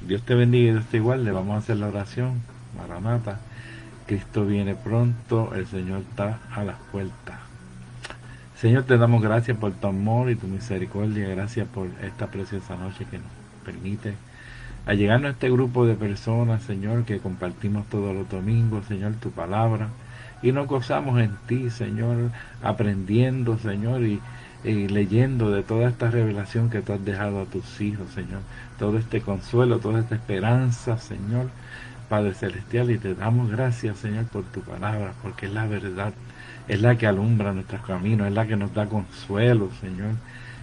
Dios te bendiga y Dios te guarde. Vamos a hacer la oración. Maranata. Cristo viene pronto. El Señor está a las puertas. Señor, te damos gracias por tu amor y tu misericordia. Gracias por esta preciosa noche que nos permite allegarnos a este grupo de personas, Señor, que compartimos todos los domingos, Señor, tu palabra. Y nos gozamos en ti, Señor, aprendiendo, Señor, y leyendo de toda esta revelación que tú has dejado a tus hijos, Señor. Todo este consuelo, toda esta esperanza, Señor, Padre Celestial. Y te damos gracias, Señor, por tu palabra, porque es la verdad, es la que alumbra nuestros caminos, es la que nos da consuelo, Señor.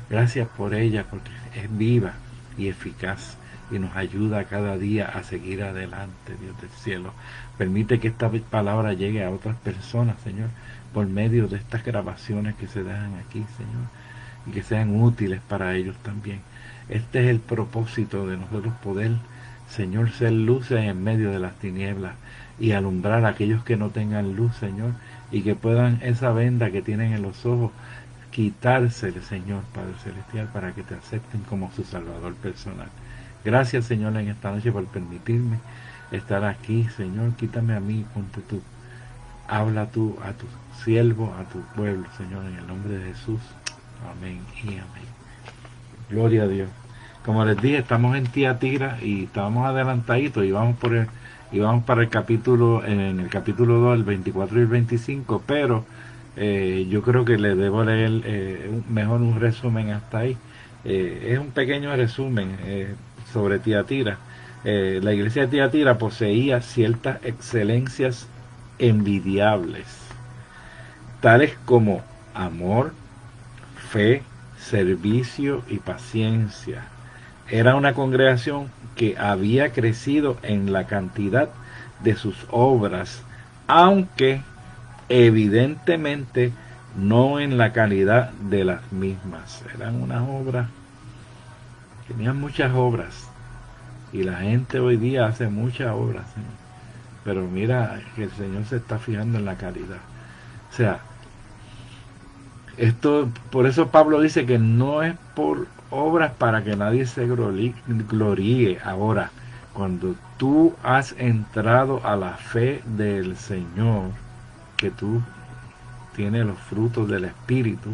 Gracias por ella, porque es viva y eficaz y nos ayuda cada día a seguir adelante, Dios del cielo. Permite que esta palabra llegue a otras personas, Señor, por medio de estas grabaciones que se dejan aquí, Señor, y que sean útiles para ellos también. Este es el propósito de nosotros poder, Señor, ser luces en medio de las tinieblas y alumbrar a aquellos que no tengan luz, Señor, y que puedan esa venda que tienen en los ojos quitársele, Señor, Padre Celestial, para que te acepten como su Salvador personal. Gracias, Señor, en esta noche por permitirme estar aquí, Señor. Quítame a mí, ponte tú. Habla tú a tu siervo, a tu pueblo, Señor, en el nombre de Jesús. Amén y amén. Gloria a Dios. Como les dije, estamos en Tiatira y estábamos adelantaditos y vamos para el capítulo, en el capítulo 2, el 24 y el 25, pero yo creo que le debo leer mejor un resumen hasta ahí. Es un pequeño resumen sobre Tiatira. La iglesia de Tiatira poseía ciertas excelencias envidiables, tales como amor, fe, servicio y paciencia. Era una congregación que había crecido en la cantidad de sus obras, aunque evidentemente no en la calidad de las mismas. Eran unas obras, tenían muchas obras, y la gente hoy día hace muchas obras, ¿sí? Pero mira que el Señor se está fijando en la calidad. O sea, esto, por eso Pablo dice que no es por obras para que nadie se gloríe. Ahora, cuando tú has entrado a la fe del Señor, que tú tienes los frutos del Espíritu,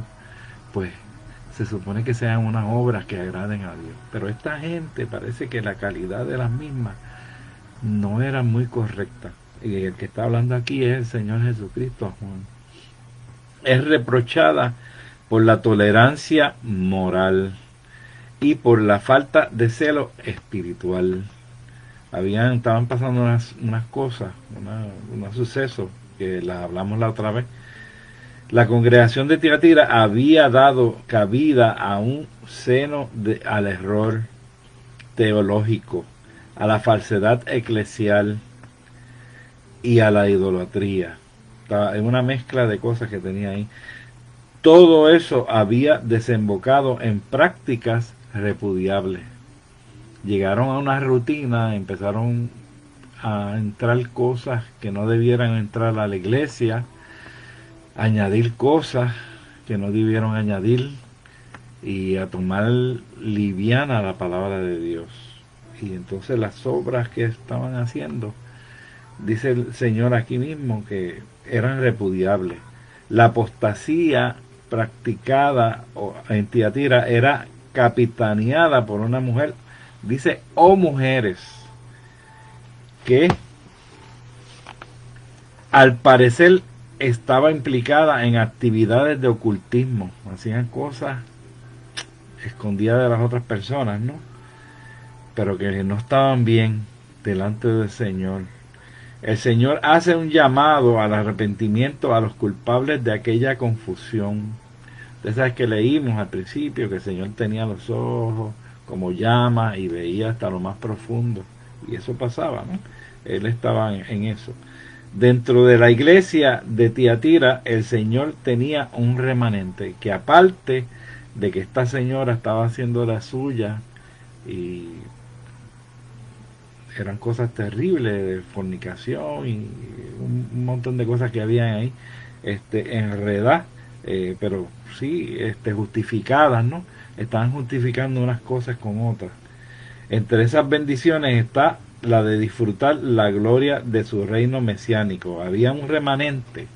pues se supone que sean unas obras que agraden a Dios. Pero esta gente parece que la calidad de las mismas no era muy correcta. Y el que está hablando aquí es el Señor Jesucristo a Juan. Es reprochada por la tolerancia moral y por la falta de celo espiritual. Estaban pasando unas cosas, unos sucesos que las hablamos la otra vez. La congregación de Tiatira había dado cabida a un al error teológico, a la falsedad eclesial y a la idolatría. Es una mezcla de cosas que tenía ahí. Todo eso había desembocado en prácticas repudiables. Llegaron a una rutina, empezaron a entrar cosas que no debieran entrar a la iglesia, añadir cosas que no debieron añadir y a tomar liviana la palabra de Dios. Y entonces las obras que estaban haciendo, dice el Señor aquí mismo, que eran repudiables. La apostasía practicada en Tiatira era capitaneada por una mujer, dice, o mujeres, que al parecer estaba implicada en actividades de ocultismo. Hacían cosas escondidas de las otras personas, ¿no? Pero que no estaban bien delante del Señor. El Señor hace un llamado al arrepentimiento a los culpables de aquella confusión. Ustedes saben que leímos al principio que el Señor tenía los ojos como llamas y veía hasta lo más profundo. Y eso pasaba, ¿no? Él estaba en eso. Dentro de la iglesia de Tiatira, el Señor tenía un remanente que, aparte de que esta señora estaba haciendo la suya y eran cosas terribles de fornicación y un montón de cosas que había ahí enredadas, pero sí justificadas, ¿no? Estaban justificando unas cosas con otras. Entre esas bendiciones está la de disfrutar la gloria de su reino mesiánico. Había un remanente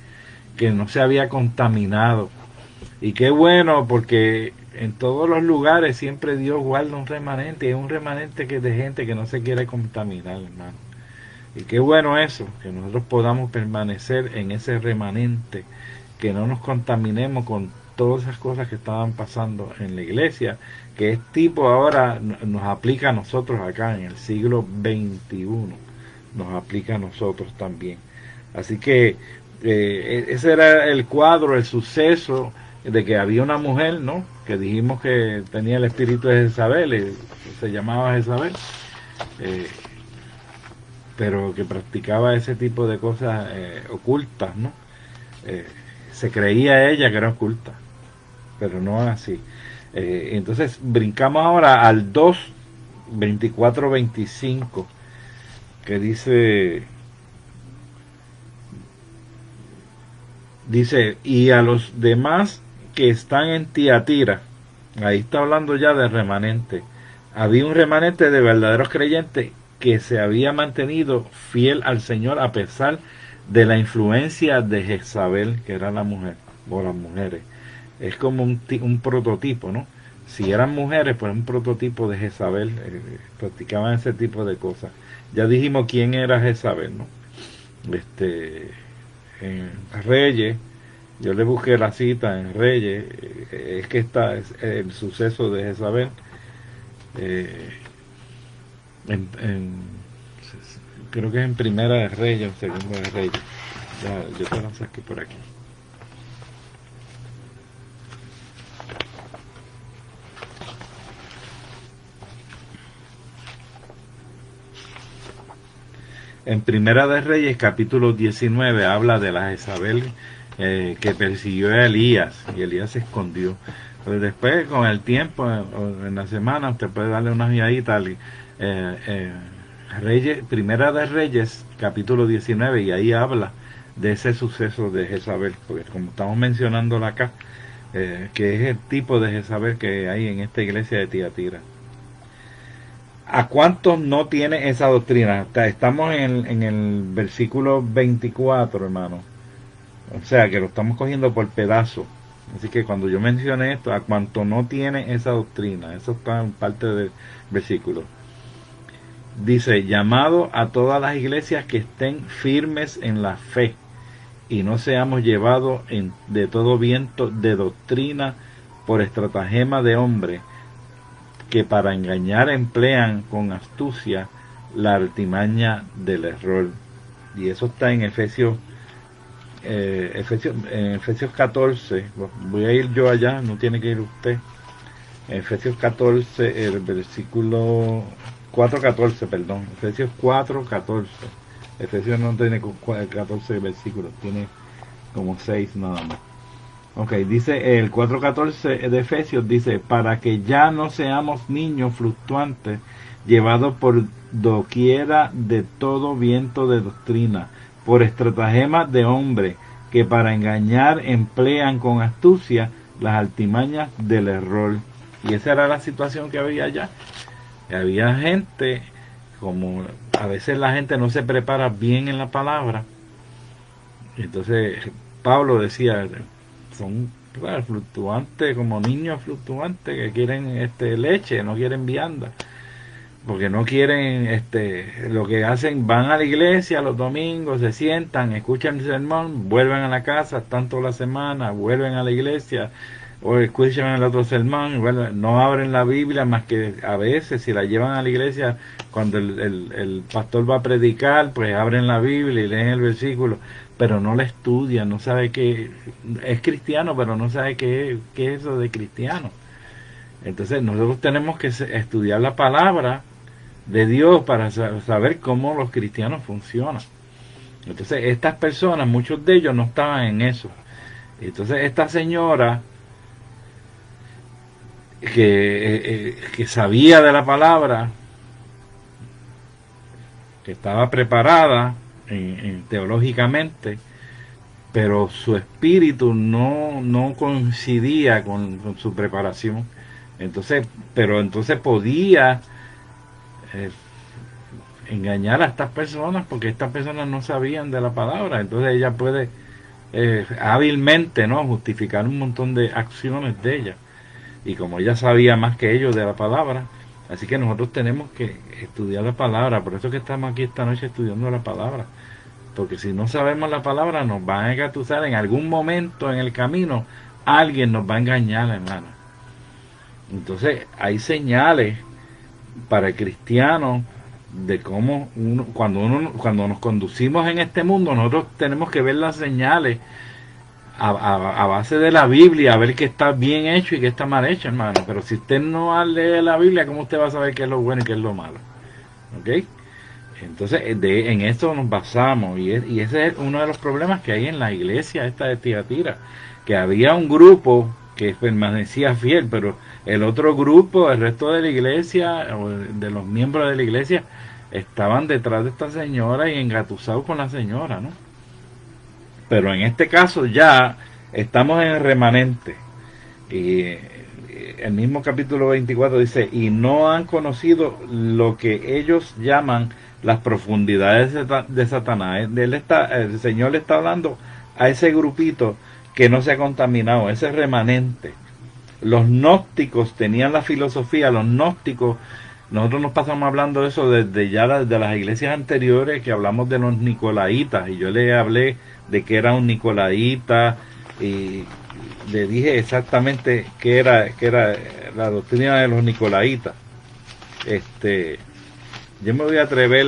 que no se había contaminado. Y qué bueno, porque en todos los lugares siempre Dios guarda un remanente. Y es un remanente que es de gente que no se quiere contaminar, hermano. Y qué bueno eso, que nosotros podamos permanecer en ese remanente, que no nos contaminemos con todas esas cosas que estaban pasando en la iglesia, que es tipo ahora nos aplica a nosotros acá en el siglo XXI, nos aplica a nosotros también. Así que ese era el cuadro, el suceso de que había una mujer, ¿no? Que dijimos que tenía el espíritu de Jezabel, se llamaba Jezabel. Eh, pero que practicaba ese tipo de cosas ocultas, ¿no? Eh, Se creía ella que era oculta, pero no así. Entonces brincamos ahora al 2, 24, 25, que dice, y a los demás que están en Tiatira, ahí está hablando ya de remanente, había un remanente de verdaderos creyentes que se había mantenido fiel al Señor a pesar de la influencia de Jezabel, que era la mujer, o las mujeres. Es como un prototipo, ¿no? Si eran mujeres, pues un prototipo de Jezabel, practicaban ese tipo de cosas. Ya dijimos quién era Jezabel, ¿no? En Reyes, yo le busqué la cita en Reyes, es que está el suceso de Jezabel. Eh, en, en, Creo que es en Primera de Reyes o Segunda de Reyes. Ya, yo te la saqué por aquí. En Primera de Reyes, capítulo 19, habla de la Jezabel que persiguió a Elías y Elías se escondió. Pero después, con el tiempo, en la semana, usted puede darle una miradita al Primera de Reyes, capítulo 19, y ahí habla de ese suceso de Jezabel, porque como estamos mencionándola acá, que es el tipo de Jezabel que hay en esta iglesia de Tiatira. ¿A cuántos no tiene esa doctrina? Estamos en el versículo 24, hermano. O sea, que lo estamos cogiendo por pedazos. Así que cuando yo mencione esto, a cuánto no tiene esa doctrina, eso está en parte del versículo. Dice, llamado a todas las iglesias que estén firmes en la fe y no seamos llevados de todo viento de doctrina por estratagema de hombre, que para engañar emplean con astucia la artimaña del error. Y eso está en Efesios 14. Voy a ir yo allá, no tiene que ir usted. Efesios 14, el versículo 4:14, perdón. Efesios 4:14. Efesios no tiene 14 versículos, tiene como 6 nada más. Ok, dice el 4:14 de Efesios, dice, para que ya no seamos niños fluctuantes, llevados por doquiera de todo viento de doctrina, por estratagemas de hombre, que para engañar emplean con astucia las artimañas del error. Y esa era la situación que había allá. Había gente, como a veces la gente no se prepara bien en la palabra, entonces Pablo decía, son fluctuantes, como niños fluctuantes que quieren leche, no quieren vianda, porque no quieren, lo que hacen, van a la iglesia los domingos, se sientan, escuchan el sermón, vuelven a la casa, están toda la semana, vuelven a la iglesia, o escuchan el otro sermón, no abren la Biblia más que a veces, si la llevan a la iglesia, cuando el pastor va a predicar, pues abren la Biblia y leen el versículo, pero no la estudian, no sabe qué es cristiano, pero no sabe qué es eso de cristiano. Entonces nosotros tenemos que estudiar la palabra de Dios para saber cómo los cristianos funcionan. Entonces estas personas, muchos de ellos no estaban en eso. Entonces esta señora que sabía de la palabra, que estaba preparada teológicamente, pero su espíritu no coincidía con su preparación. Entonces, pero entonces podía eh, engañar a estas personas, porque estas personas no sabían de la palabra. Entonces ella puede hábilmente, ¿no?, justificar un montón de acciones de ella. Y como ella sabía más que ellos de la palabra, así que nosotros tenemos que estudiar la palabra. Por eso que estamos aquí esta noche estudiando la palabra. Porque si no sabemos la palabra, nos van a engatusar en algún momento en el camino. Alguien nos va a engañar, hermano. Entonces hay señales para el cristiano de cómo cuando nos conducimos en este mundo, nosotros tenemos que ver las señales a base de la Biblia, a ver qué está bien hecho y qué está mal hecho, hermano. Pero si usted no lee la Biblia, ¿cómo usted va a saber qué es lo bueno y qué es lo malo? ¿Ok? Entonces, en esto nos basamos, y ese es uno de los problemas que hay en la iglesia esta de Tiatira, que había un grupo que permanecía fiel, pero el otro grupo, el resto de la iglesia, o de los miembros de la iglesia, estaban detrás de esta señora y engatusados con la señora, ¿no? Pero en este caso ya estamos en el remanente, y el mismo capítulo 24 dice, y no han conocido lo que ellos llaman las profundidades de Satanás. El Señor le está hablando a ese grupito que no se ha contaminado, ese remanente. Los gnósticos tenían la filosofía, los gnósticos, nosotros nos pasamos hablando de eso desde ya de las iglesias anteriores, que hablamos de los nicolaitas, y yo le hablé de que era un nicolaíta, y le dije exactamente qué era la doctrina de los nicolaitas. Yo me voy a atrever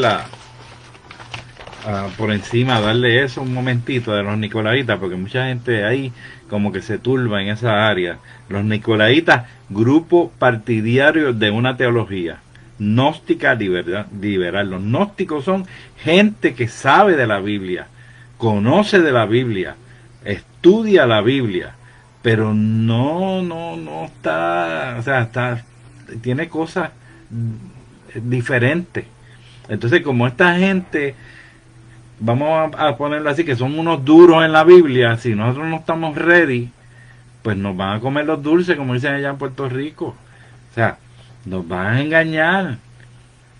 por encima a darle eso un momentito de los nicolaitas, porque mucha gente ahí como que se turba en esa área. Los nicolaitas, grupo partidario de una teología gnóstica liberal. Los gnósticos son gente que sabe de la Biblia, conoce de la Biblia, estudia la Biblia, pero no está, o sea, tiene cosas diferentes. Entonces, como esta gente, vamos a ponerlo así, que son unos duros en la Biblia, si nosotros no estamos ready, pues nos van a comer los dulces, como dicen allá en Puerto Rico. O sea, nos van a engañar,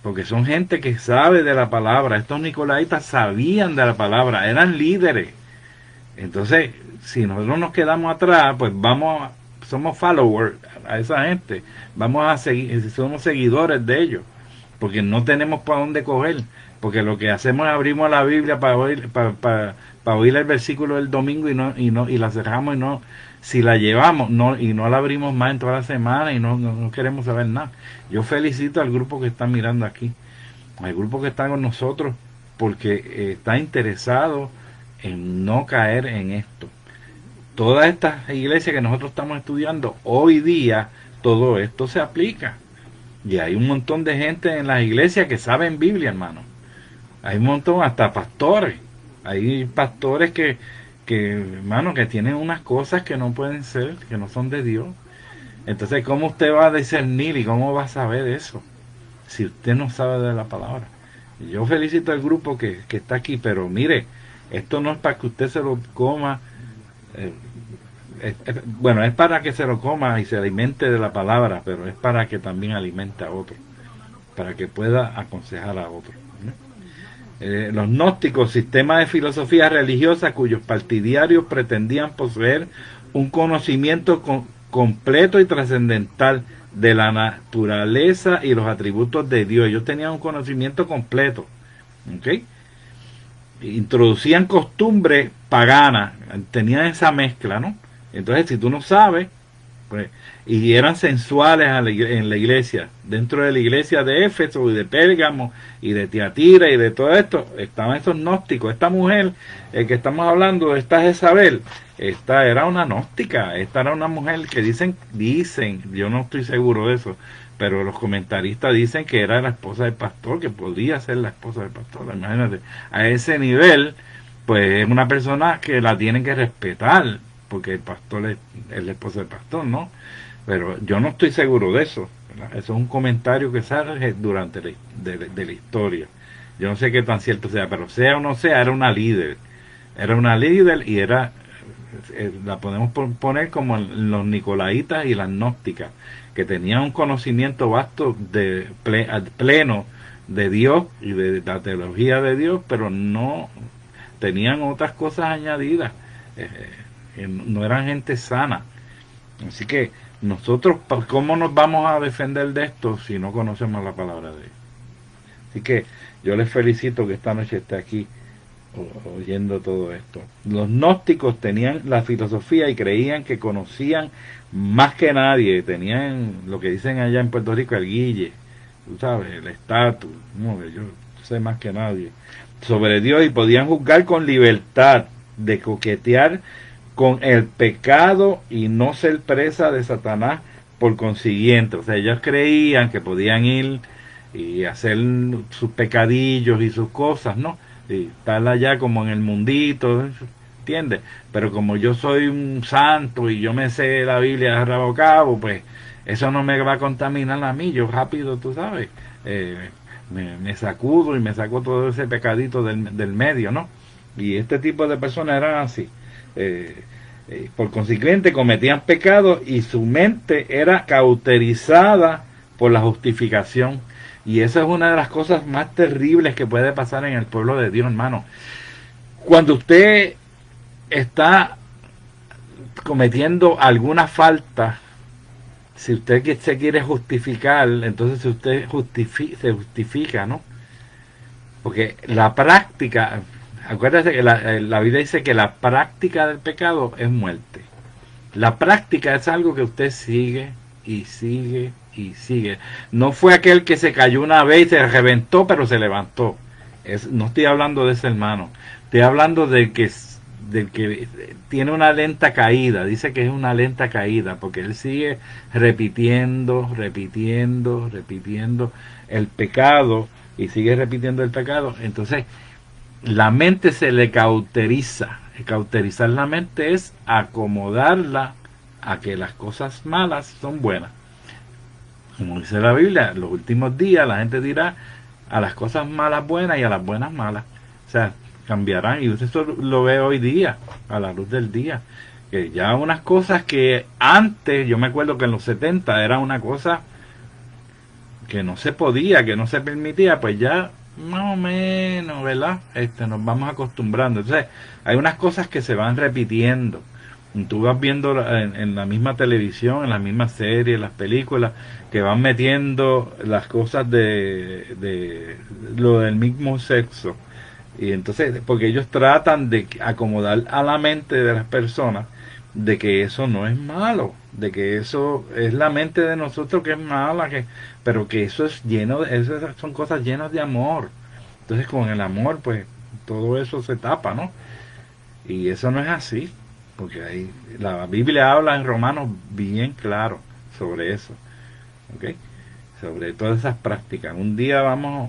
porque son gente que sabe de la palabra. Estos nicolaitas sabían de la palabra, eran líderes. Entonces, si nosotros nos quedamos atrás, pues somos followers a esa gente, vamos a seguir, somos seguidores de ellos, porque no tenemos para dónde coger, porque lo que hacemos es abrimos la Biblia para oír el versículo del domingo y la cerramos, y no, si la llevamos y no la abrimos más en toda la semana, y no queremos saber nada. Yo felicito al grupo que está mirando aquí, al grupo que está con nosotros, porque está interesado en no caer en esto. Todas estas iglesias que nosotros estamos estudiando hoy día, todo esto se aplica. Y hay un montón de gente en las iglesias que saben Biblia, hermano. Hay un montón, hasta pastores. Hay pastores hermano, que tienen unas cosas que no pueden ser, que no son de Dios. Entonces, ¿cómo usted va a discernir y cómo va a saber eso si usted no sabe de la palabra? Yo felicito al grupo que está aquí, pero mire, esto no es para que usted se lo coma. Bueno, es para que se lo coma y se alimente de la palabra, pero es para que también alimente a otro, para que pueda aconsejar a otro, ¿no? Los gnósticos, sistema de filosofía religiosa cuyos partidarios pretendían poseer un conocimiento completo y trascendental de la naturaleza y los atributos de Dios. Ellos tenían un conocimiento completo, ¿ok? Introducían costumbres paganas, tenían esa mezcla, ¿no? Entonces, si tú no sabes, pues, y eran sensuales en la iglesia, dentro de la iglesia de Éfeso y de Pérgamo y de Tiatira y de todo esto, estaban estos gnósticos. Esta mujer, que estamos hablando, esta Jezabel, esta era una gnóstica, esta era una mujer que dicen, yo no estoy seguro de eso, pero los comentaristas dicen que era la esposa del pastor, que podría ser la esposa del pastor. Imagínate, a ese nivel, pues es una persona que la tienen que respetar, porque el pastor es la esposa del pastor, ¿no? Pero yo no estoy seguro de eso, ¿verdad? Eso es un comentario que sale durante de la historia. Yo no sé qué tan cierto sea, pero sea o no sea, era una líder y era la podemos poner como los nicolaitas y las gnósticas, que tenían un conocimiento vasto de pleno de Dios y de la teología de Dios, pero no tenían otras cosas añadidas, no eran gente sana. Así que nosotros, ¿cómo nos vamos a defender de esto si no conocemos la palabra de Dios? Así que yo les felicito que esta noche esté aquí oyendo todo esto. Los gnósticos tenían la filosofía y creían que conocían más que nadie, tenían lo que dicen allá en Puerto Rico, el guille, tú sabes, el estatus, no, yo sé más que nadie, sobre Dios, y podían juzgar con libertad, de coquetear con el pecado y no ser presa de Satanás por consiguiente. O sea, ellos creían que podían ir y hacer sus pecadillos y sus cosas, ¿no? Y estar allá como en el mundito, ¿entiendes? Pero como yo soy un santo y yo me sé la Biblia de rabo a cabo, pues eso no me va a contaminar a mí. Yo rápido, tú sabes, me sacudo y me saco todo ese pecadito del medio, ¿no? Y este tipo de personas eran así. Por consiguiente cometían pecados y su mente era cauterizada por la justificación. Y esa es una de las cosas más terribles que puede pasar en el pueblo de Dios, hermano. Cuando usted está cometiendo alguna falta, si usted se quiere justificar, entonces usted se justifica, ¿no? Porque la práctica, acuérdate que la Biblia dice que la práctica del pecado es muerte. La práctica es algo que usted sigue y sigue y sigue. No fue aquel que se cayó una vez y se reventó, pero se levantó. No estoy hablando de ese hermano. Estoy hablando del que tiene una lenta caída. Dice que es una lenta caída, porque él sigue repitiendo el pecado y sigue repitiendo el pecado. Entonces, la mente se le cauteriza. Cauterizar la mente es acomodarla a que las cosas malas son buenas. Como dice la Biblia, en los últimos días la gente dirá a las cosas malas buenas y a las buenas malas. O sea, cambiarán. Y eso lo ve hoy día, a la luz del día. Que ya unas cosas que antes, yo me acuerdo que en los 70 era una cosa que no se podía, que no se permitía, pues ya más o menos, ¿verdad? Nos vamos acostumbrando. Entonces, hay unas cosas que se van repitiendo. Tú vas viendo en la misma televisión, en las mismas series, en las películas, que van metiendo las cosas de lo del mismo sexo. Y entonces, porque ellos tratan de acomodar a la mente de las personas de que eso no es malo, de que eso es la mente de nosotros que es mala, pero que eso es esas son cosas llenas de amor. Entonces, con el amor, pues, todo eso se tapa, ¿no? Y eso no es así, porque ahí la Biblia habla en Romanos bien claro sobre eso, ¿ok? Sobre todas esas prácticas.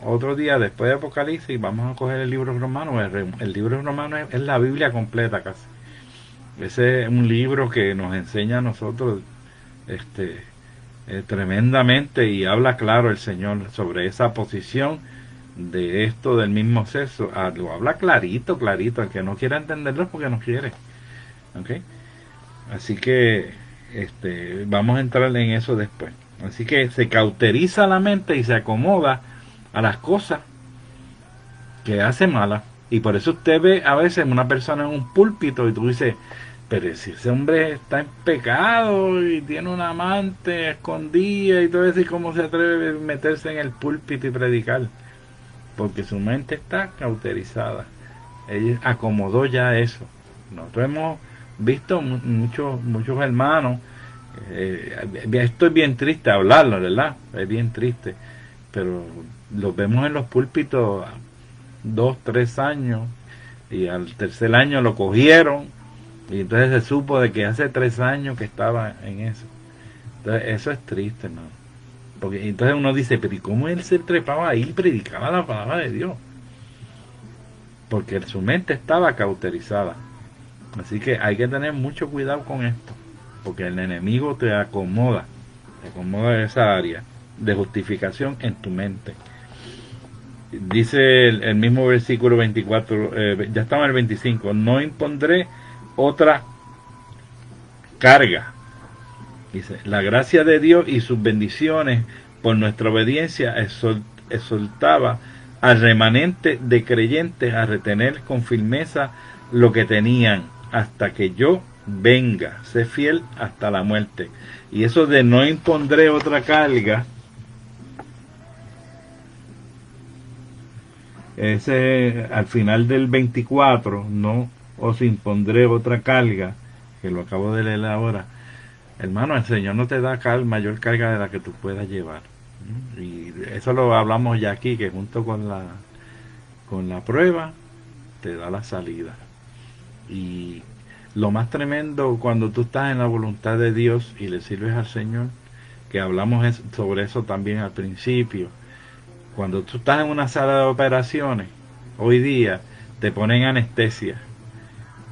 Otro día después de Apocalipsis, vamos a coger el libro de Romanos. El libro de Romanos es la Biblia completa casi. Ese es un libro que nos enseña a nosotros tremendamente, y habla claro el Señor sobre esa posición de esto del mismo sexo. Lo habla clarito, el que no quiera entenderlo es porque no quiere. ¿Okay? Así que vamos a entrar en eso después. Así que se cauteriza la mente y se acomoda a las cosas que hace malas. Y por eso usted ve a veces una persona en un púlpito y tú dices, pero si ese hombre está en pecado y tiene una amante escondida y todo eso, ¿y cómo se atreve a meterse en el púlpito y predicar? Porque su mente está cauterizada. Ella acomodó ya eso. Nosotros hemos visto muchos hermanos. Esto es bien triste hablarlo, ¿verdad? Es bien triste. Pero los vemos en los púlpitos 2, 3 años, y al tercer año lo cogieron, y entonces se supo de que hace 3 años que estaba en eso. Entonces eso es triste, hermano. Porque entonces uno dice, pero ¿y cómo él se trepaba ahí y predicaba la palabra de Dios? Porque su mente estaba cauterizada. Así que hay que tener mucho cuidado con esto, porque el enemigo te acomoda esa área de justificación en tu mente. Dice el mismo versículo 24, ya estaba en el 25, no impondré otra carga. Dice, la gracia de Dios y sus bendiciones por nuestra obediencia exhortaba al remanente de creyentes a retener con firmeza lo que tenían hasta que yo venga, sé fiel hasta la muerte. Y eso de no impondré otra carga, ese al final del 24, no os impondré otra carga, que lo acabo de leer ahora. Hermano, el Señor no te da mayor carga de la que tú puedas llevar. Y eso lo hablamos ya aquí, que junto con la prueba te da la salida. Y lo más tremendo cuando tú estás en la voluntad de Dios y le sirves al Señor, que hablamos sobre eso también al principio, cuando tú estás en una sala de operaciones, hoy día te ponen anestesia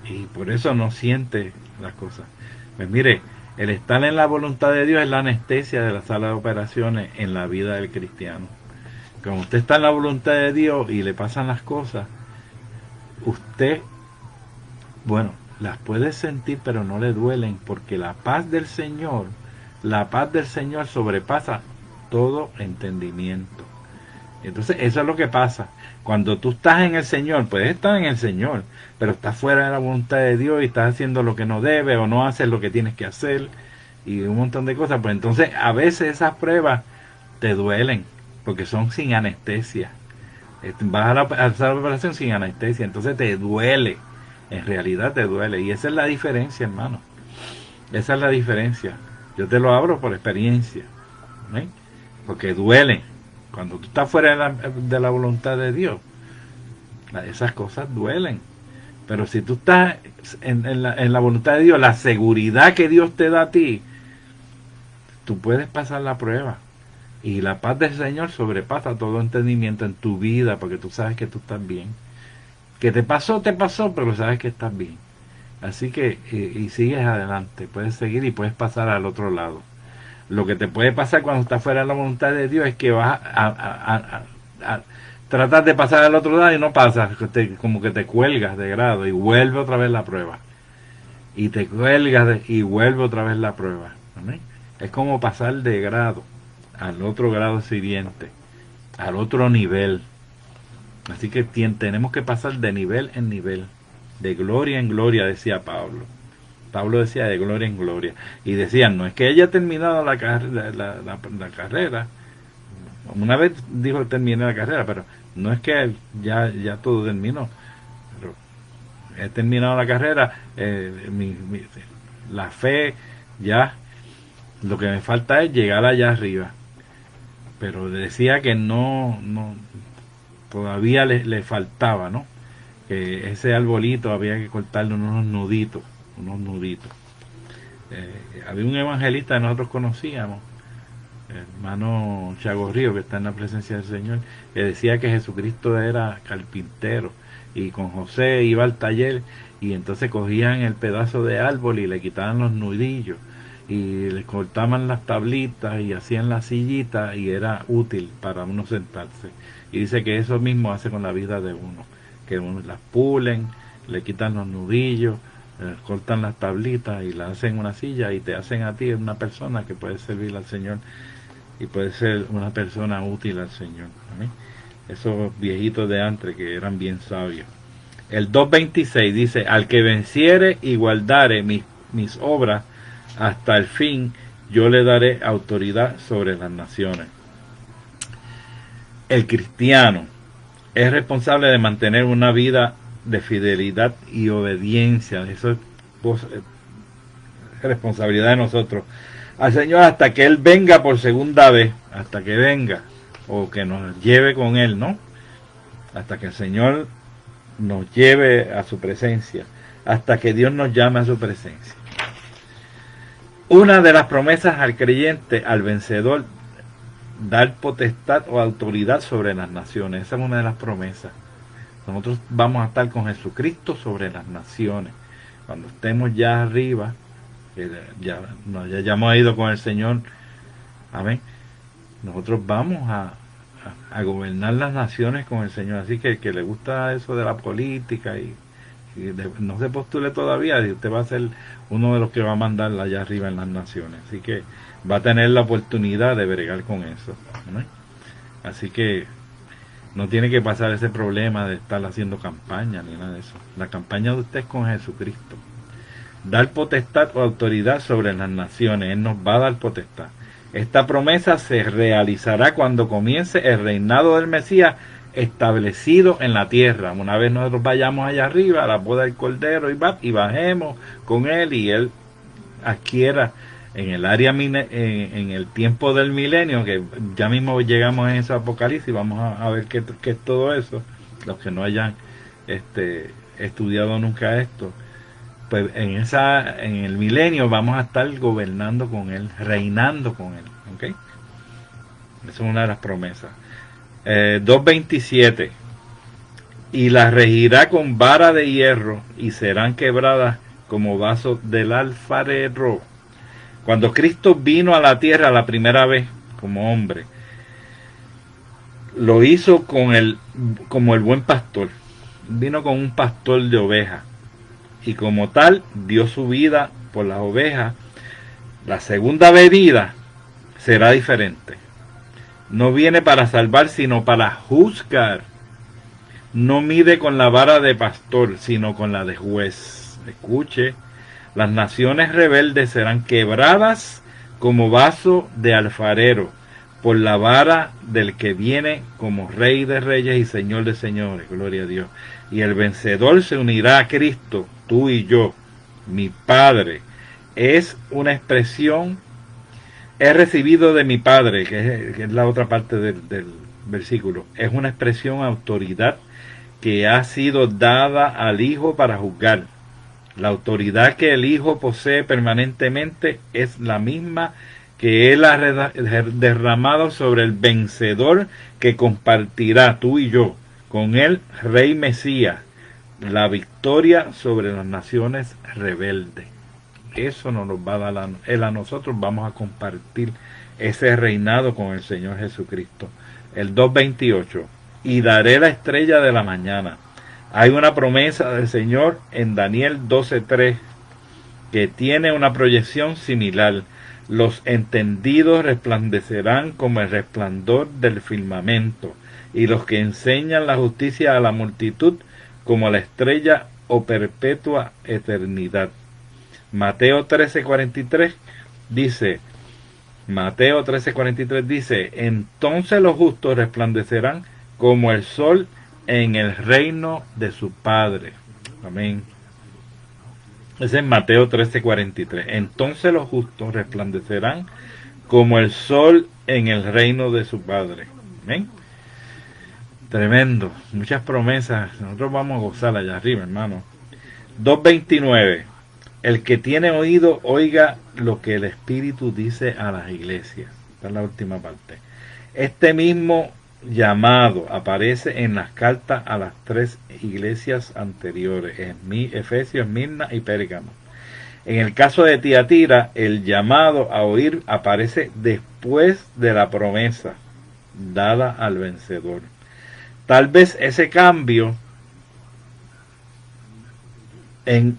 y por eso no sientes las cosas. Pues mire, el estar en la voluntad de Dios es la anestesia de la sala de operaciones en la vida del cristiano. Cuando usted está en la voluntad de Dios y le pasan las cosas, usted, bueno, las puede sentir pero no le duelen, porque la paz del Señor sobrepasa todo entendimiento. Entonces eso es lo que pasa. Cuando tú estás en el Señor, puedes estar en el Señor, pero estás fuera de la voluntad de Dios y estás haciendo lo que no debes o no haces lo que tienes que hacer y un montón de cosas. Pues entonces a veces esas pruebas te duelen porque son sin anestesia. Vas a la operación sin anestesia, entonces te duele. En realidad te duele. Y esa es la diferencia, hermano. Esa es la diferencia. Yo te lo abro por experiencia, ¿sí? Porque duele. Cuando tú estás fuera de la voluntad de Dios, esas cosas duelen. Pero si tú estás en la voluntad de Dios, la seguridad que Dios te da a ti, tú puedes pasar la prueba. Y la paz del Señor sobrepasa todo entendimiento en tu vida, porque tú sabes que tú estás bien. Que te pasó, pero sabes que estás bien. Así que, y sigues adelante, puedes seguir y puedes pasar al otro lado. Lo que te puede pasar cuando estás fuera de la voluntad de Dios es que vas a tratar de pasar al otro lado y no pasas, como que te cuelgas de grado y vuelve otra vez la prueba. Y te cuelgas y vuelve otra vez la prueba. ¿Sí? Es como pasar de grado al otro grado siguiente, al otro nivel. Así que tenemos que pasar de nivel en nivel, de gloria en gloria, decía Pablo. Pablo decía de gloria en gloria. Y decían, no es que haya terminado la carrera. Una vez dijo terminé la carrera, pero no es que ya todo terminó. Pero he terminado la carrera, la fe ya, lo que me falta es llegar allá arriba. Pero decía que no todavía le faltaba, ¿no? Que ese arbolito había que cortarle unos nuditos. Había un evangelista que nosotros conocíamos, el hermano Chagorrío, que está en la presencia del Señor, que decía que Jesucristo era carpintero y con José iba al taller y entonces cogían el pedazo de árbol y le quitaban los nudillos y le cortaban las tablitas y hacían la sillita y era útil para uno sentarse. Y dice que eso mismo hace con la vida de uno, que uno las pulen, le quitan los nudillos, cortan las tablitas y la hacen una silla y te hacen a ti una persona que puede servir al Señor y puede ser una persona útil al Señor. ¿Amén? Esos viejitos de antes que eran bien sabios. El 2.26 dice, al que venciere y guardare mis obras hasta el fin, yo le daré autoridad sobre las naciones. El cristiano es responsable de mantener una vida de fidelidad y obediencia. Eso es responsabilidad de nosotros al Señor hasta que Él venga por segunda vez, hasta que venga o que nos lleve con Él, ¿no? Hasta que el Señor nos lleve a su presencia, hasta que Dios nos llame a su presencia. Una de las promesas al creyente, al vencedor, dar potestad o autoridad sobre las naciones. Esa es una de las promesas. Nosotros vamos a estar con Jesucristo sobre las naciones. Cuando estemos ya arriba, ya hemos ido con el Señor, amén, nosotros vamos a gobernar las naciones con el Señor. Así que el que le gusta eso de la política y no se postule todavía, y usted va a ser uno de los que va a mandar allá arriba en las naciones. Así que va a tener la oportunidad de bregar con eso, ¿no? Así que no tiene que pasar ese problema de estar haciendo campaña ni nada de eso. La campaña de usted es con Jesucristo. Dar potestad o autoridad sobre las naciones. Él nos va a dar potestad. Esta promesa se realizará cuando comience el reinado del Mesías establecido en la tierra. Una vez nosotros vayamos allá arriba a la boda del Cordero y bajemos con él y él adquiera en el área en el tiempo del milenio, que ya mismo llegamos en ese Apocalipsis, vamos a ver qué es todo eso, los que no hayan estudiado nunca esto. Pues en el milenio vamos a estar gobernando con él, reinando con él, ¿ok? Esa es una de las promesas. 2:27, y las regirá con vara de hierro y serán quebradas como vasos del alfarero. Cuando Cristo vino a la tierra la primera vez como hombre, lo hizo como el buen pastor. Vino con un pastor de ovejas y como tal dio su vida por las ovejas. La segunda venida será diferente. No viene para salvar, sino para juzgar. No mide con la vara de pastor, sino con la de juez. Escuche, las naciones rebeldes serán quebradas como vaso de alfarero por la vara del que viene como Rey de Reyes y Señor de Señores. Gloria a Dios. Y el vencedor se unirá a Cristo, tú y yo, mi Padre. Es una expresión, he recibido de mi Padre, que es la otra parte del versículo. Es una expresión autoridad que ha sido dada al Hijo para juzgar. La autoridad que el Hijo posee permanentemente es la misma que Él ha derramado sobre el vencedor que compartirá, tú y yo, con el Rey Mesías, la victoria sobre las naciones rebeldes. Eso nos lo va a dar Él a nosotros. Vamos a compartir ese reinado con el Señor Jesucristo. El 2:28, y daré la estrella de la mañana. Hay una promesa del Señor en Daniel 12:3 que tiene una proyección similar. Los entendidos resplandecerán como el resplandor del firmamento, y los que enseñan la justicia a la multitud como la estrella o perpetua eternidad. Mateo 13:43 dice, entonces los justos resplandecerán como el sol en el reino de su Padre. Amén. Ese es Mateo 13:43. Entonces los justos resplandecerán como el sol en el reino de su Padre. Amén. Tremendo. Muchas promesas. Nosotros vamos a gozar allá arriba, hermano. 2:29. El que tiene oído, oiga lo que el Espíritu dice a las iglesias. Esta es la última parte. Este mismo llamado aparece en las cartas a las 3 iglesias anteriores, Efesios, Mirna y Pérgamo. En el caso de Tiatira, el llamado a oír aparece después de la promesa dada al vencedor. Tal vez ese cambio en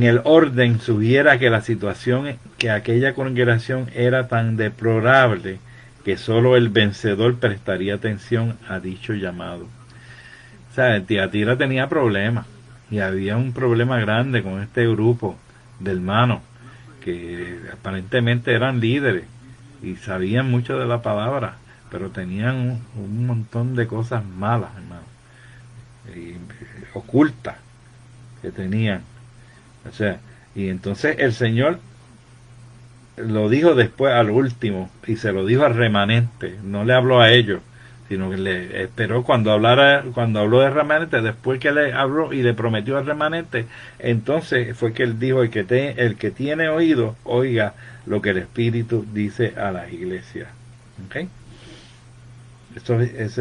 el orden sugiera que la situación, que aquella congregación era tan deplorable que solo el vencedor prestaría atención a dicho llamado. O sea, Tiatira tenía problemas, y había un problema grande con este grupo de hermanos que aparentemente eran líderes y sabían mucho de la palabra, pero tenían un montón de cosas malas, hermano, y ocultas que tenían. O sea, y entonces el Señor lo dijo después al último, y se lo dijo al remanente. No le habló a ellos, sino que le esperó cuando habló de remanente. Después que le habló y le prometió al remanente, entonces fue que él dijo, el que tiene oído, oiga lo que el Espíritu dice a las iglesias. ¿Okay? Esto es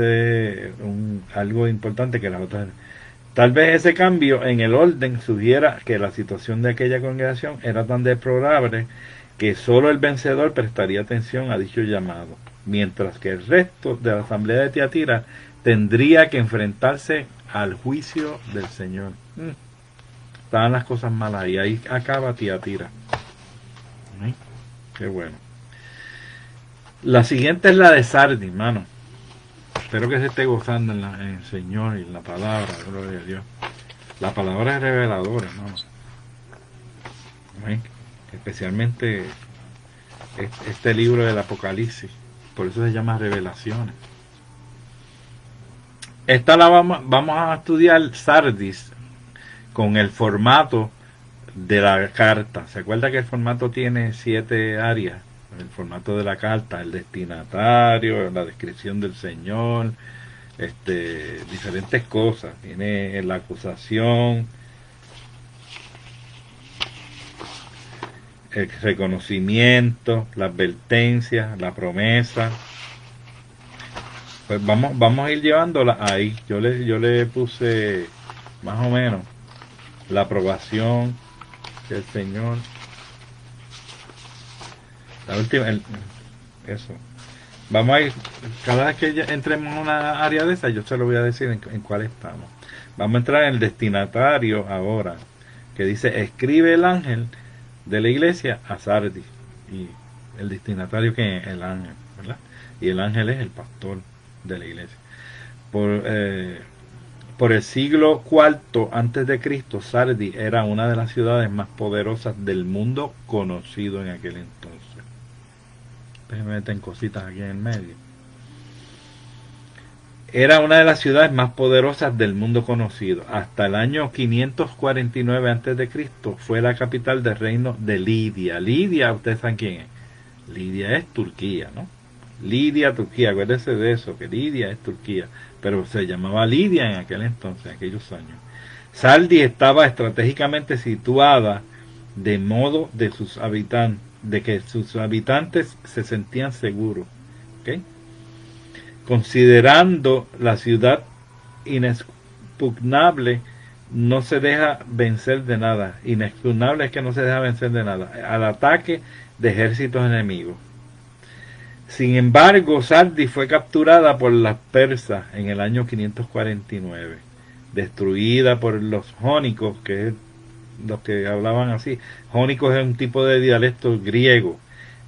algo importante que las otras. Tal vez ese cambio en el orden sugiera que la situación de aquella congregación era tan deplorable que solo el vencedor prestaría atención a dicho llamado, mientras que el resto de la asamblea de Tiatira tendría que enfrentarse al juicio del Señor. estaban las cosas malas ahí. Ahí acaba Tiatira. ¿Sí? Qué bueno. La siguiente es la de Sardis, hermano. Espero que se esté gozando en el Señor y en la palabra, gloria a Dios. La palabra es reveladora, hermano. ¿Sí? Especialmente este libro del Apocalipsis. Por eso se llama Revelaciones. Esta la vamos a estudiar Sardis con el formato de la carta. ¿Se acuerda que el formato tiene 7 áreas? El formato de la carta, el destinatario, la descripción del Señor, diferentes cosas. Tiene la acusación, el reconocimiento, la advertencia, la promesa. Pues vamos a ir llevándola ahí. Yo le puse más o menos la aprobación del Señor. La última, eso. Vamos a ir, cada vez que entremos en una área de esa, yo se lo voy a decir en cuál estamos. Vamos a entrar en el destinatario ahora, que dice, escribe el ángel de la iglesia a Sardis. Y el destinatario que es el ángel, ¿verdad? Y el ángel es el pastor de la iglesia. Por el siglo IV antes de Cristo, Sardis era una de las ciudades más poderosas del mundo conocido en aquel entonces. Déjenme meter cositas aquí en el medio. Era una de las ciudades más poderosas del mundo conocido. Hasta el año 549 antes de Cristo fue la capital del reino de Lidia. Lidia, ustedes saben quién es. Lidia es Turquía, ¿no? Lidia, Turquía, acuérdense de eso, que Lidia es Turquía, pero se llamaba Lidia en aquel entonces, en aquellos años. Sardis estaba estratégicamente situada de modo de que sus habitantes se sentían seguros, ¿okay? Considerando la ciudad inexpugnable, no se deja vencer de nada. Inexpugnable es que no se deja vencer de nada al ataque de ejércitos enemigos. Sin embargo, Sardis fue capturada por las persas en el año 549, destruida por los jónicos, que es los que hablaban así. Jónicos es un tipo de dialecto griego,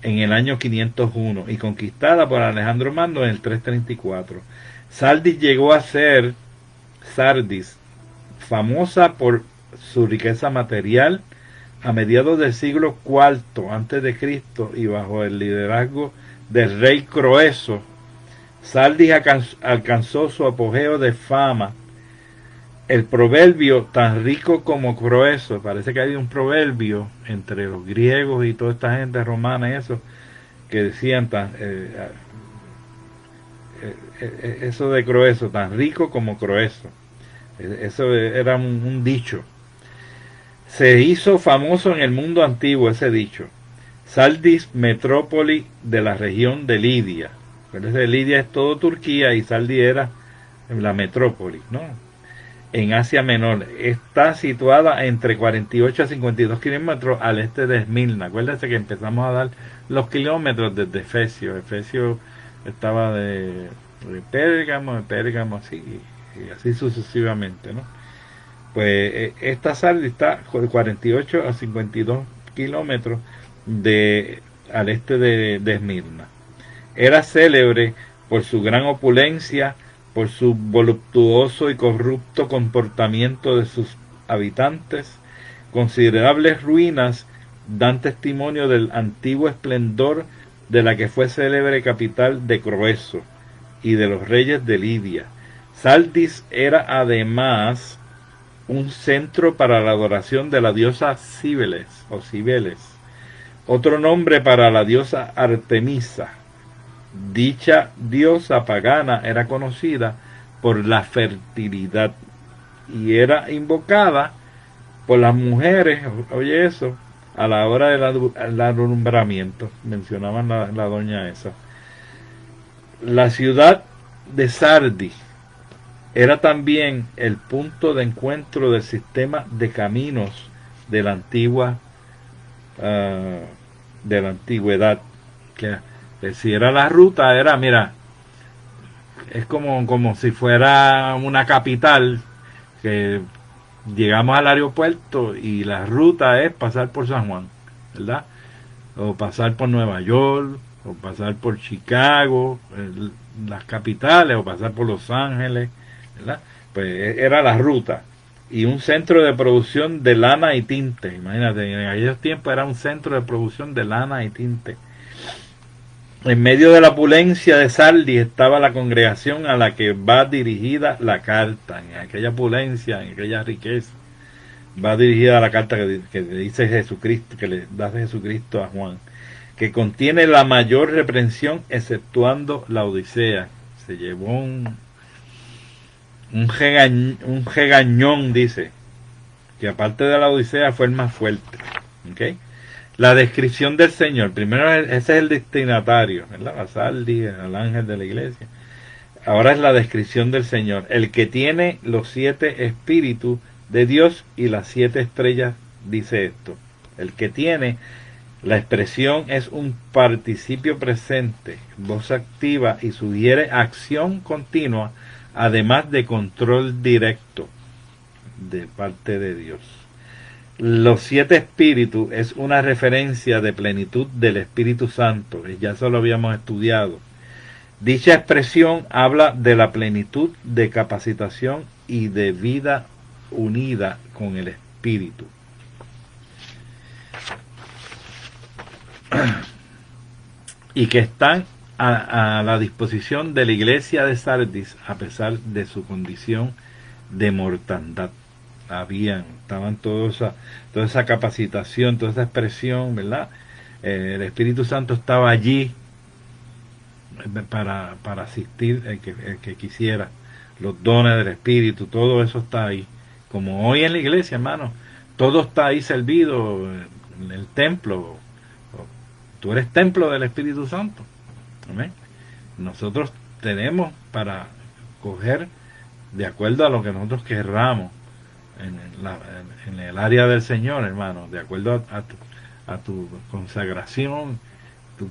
en el año 501, y conquistada por Alejandro Magno en el 334. Sardis llegó a ser famosa por su riqueza material. A mediados del siglo IV antes de Cristo y bajo el liderazgo del rey Croeso, Sardis alcanzó su apogeo de fama. El proverbio tan rico como Croeso, parece que hay un proverbio entre los griegos y toda esta gente romana y eso, que decían eso de Croeso, tan rico como Croeso. Eso era un dicho. Se hizo famoso en el mundo antiguo ese dicho. Sardis, metrópoli de la región de Lidia. Lidia es todo Turquía y Sardis era la metrópoli, ¿no? En Asia Menor. Está situada entre 48 a 52 kilómetros al este de Esmirna. Acuérdense que empezamos a dar los kilómetros desde Efesio. Efesio estaba de Pérgamo, así, y así sucesivamente, ¿no? Pues esta Sardis está de 48 a 52 kilómetros al este de Esmirna. Era célebre por su gran opulencia, por su voluptuoso y corrupto comportamiento de sus habitantes. Considerables ruinas dan testimonio del antiguo esplendor de la que fue célebre capital de Croeso y de los reyes de Lidia. Sardis era además un centro para la adoración de la diosa Cibeles, otro nombre para la diosa Artemisa. Dicha diosa pagana era conocida por la fertilidad y era invocada por las mujeres, oye eso, a la hora del alumbramiento. Mencionaban la doña esa. La ciudad de Sardis era también el punto de encuentro del sistema de caminos de la antigüedad. Que si era la ruta, era, mira, es como si fuera una capital que llegamos al aeropuerto y la ruta es pasar por San Juan, ¿verdad? O pasar por Nueva York, o pasar por Chicago, las capitales, o pasar por Los Ángeles, ¿verdad? Pues era la ruta. Y un centro de producción de lana y tinte, imagínate, en aquellos tiempos era un centro de producción de lana y tinte. En medio de la opulencia de Sardis estaba la congregación a la que va dirigida la carta, en aquella opulencia, en aquella riqueza. Va dirigida a la carta que dice Jesucristo, que le da Jesucristo a Juan, que contiene la mayor reprensión exceptuando la Odisea. Se llevó un regañón, dice, que aparte de la Odisea fue el más fuerte. ¿Okay? La descripción del Señor, primero ese es el destinatario, ¿verdad? A Sardis, al ángel de la iglesia. Ahora es la descripción del Señor, el que tiene los 7 espíritus de Dios y las 7 estrellas, dice esto. El que tiene, la expresión es un participio presente, voz activa y sugiere acción continua, además de control directo de parte de Dios. Los 7 espíritus es una referencia de plenitud del Espíritu Santo, que ya eso lo habíamos estudiado. Dicha expresión habla de la plenitud de capacitación y de vida unida con el Espíritu. Y que están a la disposición de la iglesia de Sardis a pesar de su condición de mortandad. Estaban toda esa capacitación, toda esa expresión, ¿verdad? El Espíritu Santo estaba allí para asistir el que quisiera. Los dones del Espíritu, todo eso está ahí. Como hoy en la iglesia, hermano, todo está ahí servido en el templo. Tú eres templo del Espíritu Santo. ¿Amén? Nosotros tenemos para coger de acuerdo a lo que nosotros querramos en el área del Señor, hermano, de acuerdo a tu consagración, tú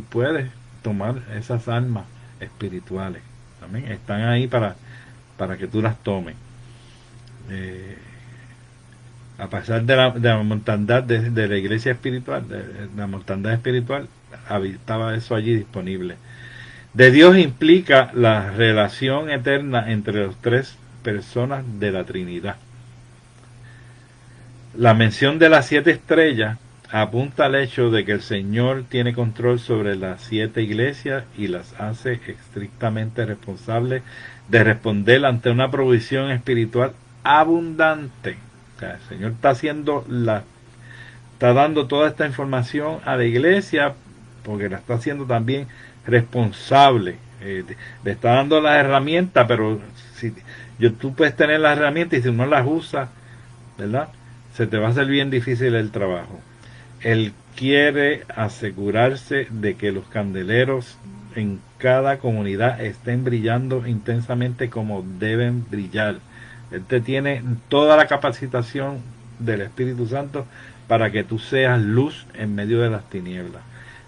puedes tomar esas almas espirituales. ¿Amén? Están ahí para que tú las tomes. A pesar de la mortandad de la iglesia espiritual, de la mortandad espiritual, estaba eso allí disponible. De Dios implica la relación eterna entre las 3 personas de la Trinidad. La mención de las 7 estrellas apunta al hecho de que el Señor tiene control sobre las 7 iglesias y las hace estrictamente responsables de responder ante una provisión espiritual abundante. O sea, el Señor está dando toda esta información a la iglesia porque la está haciendo también responsable. Le está dando las herramientas, pero tú puedes tener las herramientas y si no las usas, ¿verdad? Se te va a hacer bien difícil el trabajo. Él quiere asegurarse de que los candeleros en cada comunidad estén brillando intensamente como deben brillar. Él te tiene toda la capacitación del Espíritu Santo para que tú seas luz en medio de las tinieblas.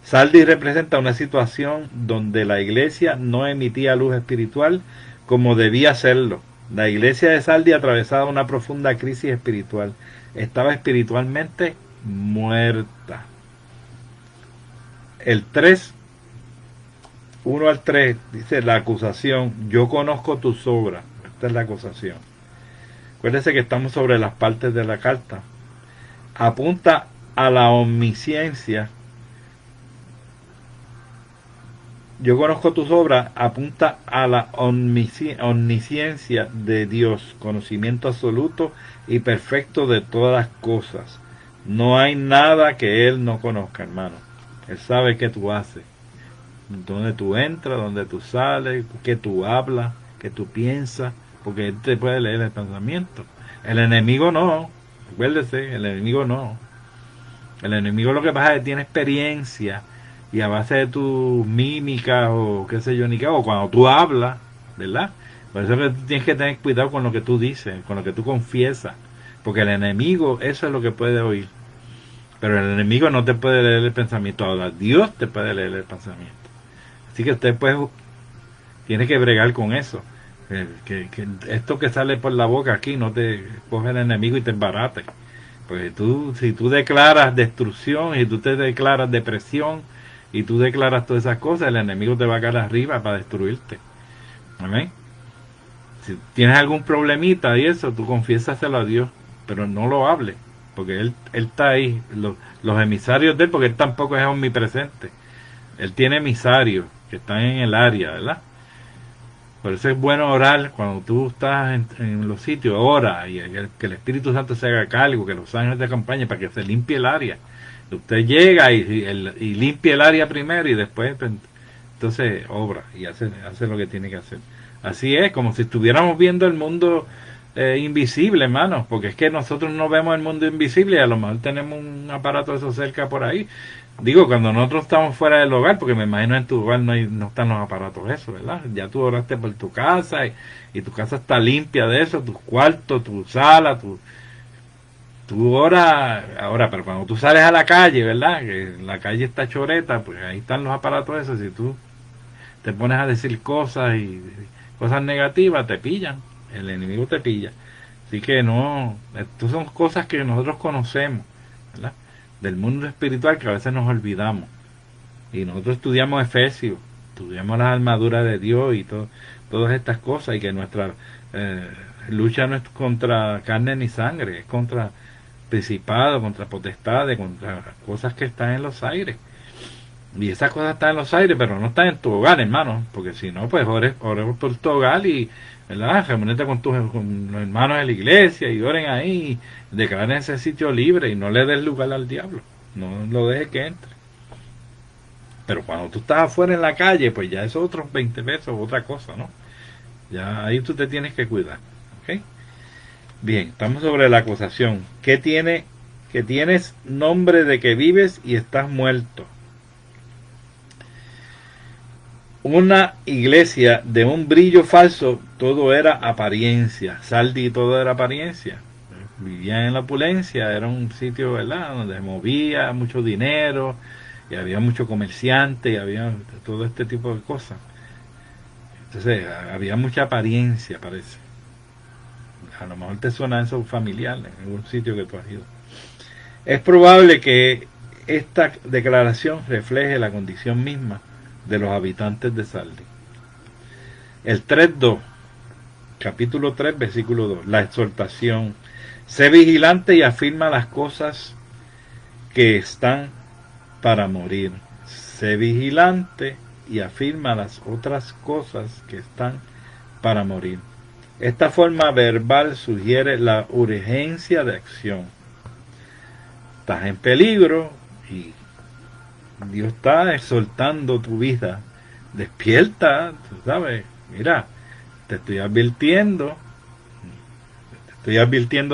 Sardis representa una situación donde la iglesia no emitía luz espiritual como debía hacerlo. La iglesia de Sardis atravesaba una profunda crisis espiritual. Estaba espiritualmente muerta. El 3, 1 al 3, dice la acusación: yo conozco tus obras. Esta es la acusación. Acuérdense que estamos sobre las partes de la carta. Apunta a la omnisciencia. Yo conozco tus obras, apunta a la omnisciencia de Dios, conocimiento absoluto y perfecto de todas las cosas. No hay nada que Él no conozca, hermano. Él sabe qué tú haces, dónde tú entras, dónde tú sales, qué tú hablas, qué tú piensas, porque Él te puede leer el pensamiento. El enemigo no, acuérdese, el enemigo no. El enemigo lo que pasa es que tiene experiencia y a base de tus mímicas o qué sé yo ni qué, o cuando tú hablas, ¿verdad? Por eso es que tú tienes que tener cuidado con lo que tú dices, con lo que tú confiesas, porque el enemigo eso es lo que puede oír, pero el enemigo no te puede leer el pensamiento. Ahora Dios te puede leer el pensamiento, así que usted pues tiene que bregar con eso. Que esto que sale por la boca aquí no te coge el enemigo y te embarate. Porque si tú declaras destrucción y tú te declaras depresión y tú declaras todas esas cosas, el enemigo te va a caer arriba para destruirte. Amén. Si tienes algún problemita y eso, tú confiésaselo a Dios, pero no lo hables, porque él está ahí, los emisarios de él, porque él tampoco es omnipresente. Él tiene emisarios que están en el área, ¿verdad? Por eso es bueno orar cuando tú estás en los sitios, ora y que el Espíritu Santo se haga cargo, que los ángeles te acompañen para que se limpie el área. Usted llega y limpia el área primero y después entonces obra y hace lo que tiene que hacer. Así es, como si estuviéramos viendo el mundo invisible, hermano, porque es que nosotros no vemos el mundo invisible y a lo mejor tenemos un aparato de eso cerca por ahí. Digo, cuando nosotros estamos fuera del hogar, porque me imagino en tu hogar no están los aparatos eso, ¿verdad? Ya tú oraste por tu casa y tu casa está limpia de eso, tus cuartos, tu sala, tu oras ahora, pero cuando tú sales a la calle, ¿verdad? Que la calle está choreta, pues ahí están los aparatos esos, si tú te pones a decir cosas y cosas negativas, te pillan, el enemigo te pilla. Así que no, estas son cosas que nosotros conocemos, ¿verdad? Del mundo espiritual que a veces nos olvidamos. Y nosotros estudiamos Efesios, estudiamos las armaduras de Dios y todas estas cosas, y que nuestra lucha no es contra carne ni sangre, es contra principados, contra potestades, contra cosas que están en los aires. Y esas cosas están en los aires, pero no están en tu hogar, hermano, porque si no, pues ores por tu hogar y, ¿verdad? Reúnete con los hermanos de la iglesia y oren ahí, y declaren ese sitio libre y no le des lugar al diablo, no lo dejes que entre. Pero cuando tú estás afuera en la calle, pues ya es otros 20 pesos, otra cosa, ¿no? Ya ahí tú te tienes que cuidar, ¿ok? Bien, estamos sobre la acusación. ¿Qué tiene? Que tienes nombre de que vives y estás muerto. Una iglesia de un brillo falso, todo era apariencia. Sardi todo era apariencia. Vivían en la opulencia, era un sitio, ¿verdad?, donde movía mucho dinero y había mucho comerciante y había todo este tipo de cosas. Entonces había mucha apariencia, parece. A lo mejor te suena eso familiar en algún sitio que tú has ido. Es probable que esta declaración refleje la condición misma de los habitantes de Sardi. El 3.2, capítulo 3, versículo 2, la exhortación. Sé vigilante y afirma las cosas que están para morir. Sé vigilante y afirma las otras cosas que están para morir. Esta forma verbal sugiere la urgencia de acción. Estás en peligro y Dios está exhortando tu vida. Despierta, tú sabes, mira, te estoy advirtiendo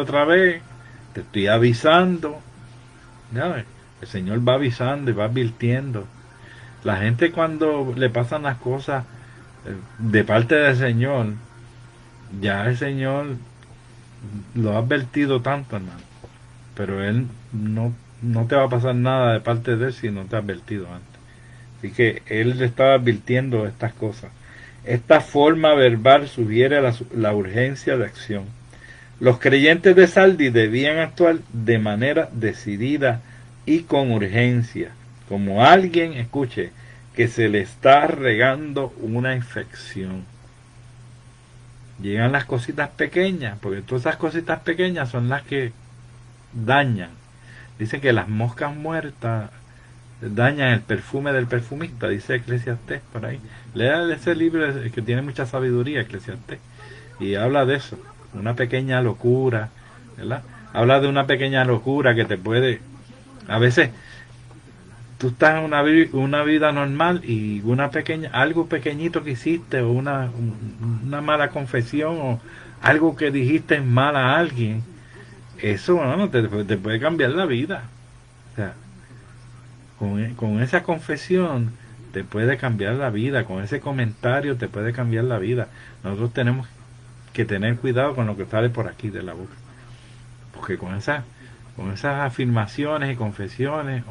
otra vez, te estoy avisando. ¿Sabes? El Señor va avisando y va advirtiendo. La gente cuando le pasan las cosas de parte del Señor, ya el Señor lo ha advertido tanto, hermano. Pero Él no te va a pasar nada de parte de Él si no te ha advertido antes. Así que Él le estaba advirtiendo estas cosas. Esta forma verbal sugiere la urgencia de acción. Los creyentes de Sardi debían actuar de manera decidida y con urgencia, como alguien, escuche, que se le está regando una infección. Llegan las cositas pequeñas, porque todas esas cositas pequeñas son las que dañan. Dicen que las moscas muertas dañan el perfume del perfumista, dice Eclesiastés por ahí. Lea ese libro que tiene mucha sabiduría, Eclesiastés, y habla de eso, una pequeña locura, ¿verdad? Habla de una pequeña locura que te puede, a veces tú estás en una vida normal y algo pequeñito que hiciste o una mala confesión o algo que dijiste mal a alguien, eso, bueno, te puede cambiar la vida. O sea, con esa confesión te puede cambiar la vida, con ese comentario te puede cambiar la vida. Nosotros tenemos que tener cuidado con lo que sale por aquí de la boca, porque con esas afirmaciones y confesiones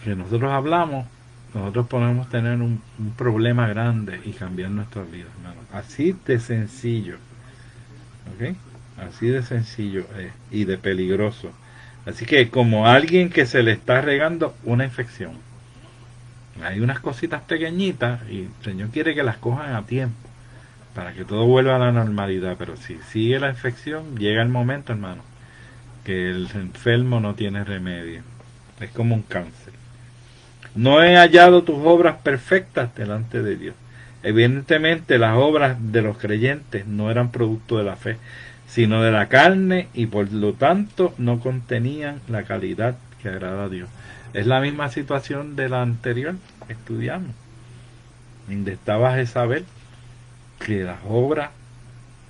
que nosotros hablamos, nosotros podemos tener un problema grande y cambiar nuestras vidas, hermano. Así de sencillo, ¿ok? Así de sencillo y de peligroso. Así que como alguien que se le está regando una infección, hay unas cositas pequeñitas y el Señor quiere que las cojan a tiempo para que todo vuelva a la normalidad. Pero si sigue la infección, llega el momento, hermano, que el enfermo no tiene remedio. Es como un cáncer. No he hallado tus obras perfectas delante de Dios. Evidentemente las obras de los creyentes no eran producto de la fe, sino de la carne, y por lo tanto no contenían la calidad que agrada a Dios. Es la misma situación de la anterior que estudiamos, donde estaba Jezabel, que las obras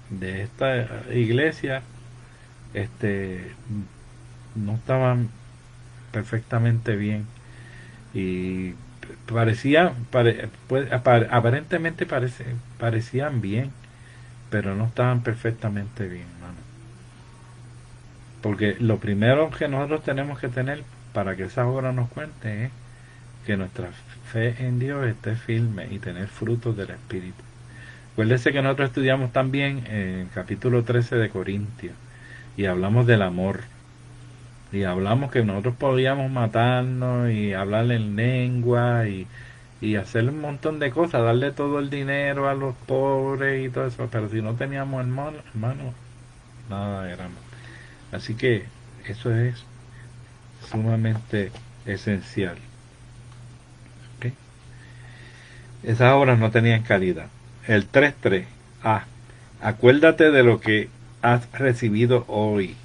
de esta iglesia no estaban perfectamente bien y aparentemente parecían bien, pero no estaban perfectamente bien, hermano. Porque lo primero que nosotros tenemos que tener para que esas obras nos cuenten es que nuestra fe en Dios esté firme y tener frutos del Espíritu. Acuérdense que nosotros estudiamos también en el capítulo 13 de Corintios y hablamos del amor. Y hablamos que nosotros podíamos matarnos y hablar en lengua y hacer un montón de cosas, darle todo el dinero a los pobres y todo eso, pero si no teníamos hermano, nada éramos. Así que eso es sumamente esencial. ¿Okay? Esas obras no tenían calidad. El 3.3. Acuérdate de lo que has recibido hoy.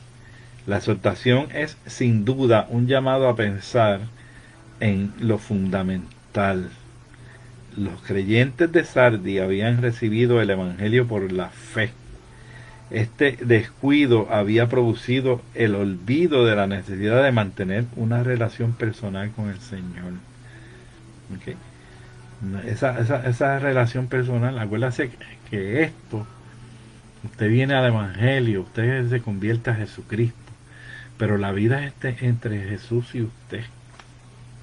La exhortación es sin duda un llamado a pensar en lo fundamental. Los creyentes de Sardi habían recibido el Evangelio por la fe. Este descuido había producido el olvido de la necesidad de mantener una relación personal con el Señor. ¿Okay? Esa relación personal, acuérdate que esto, usted viene al Evangelio, usted se convierte a Jesucristo, pero la vida es entre Jesús y usted.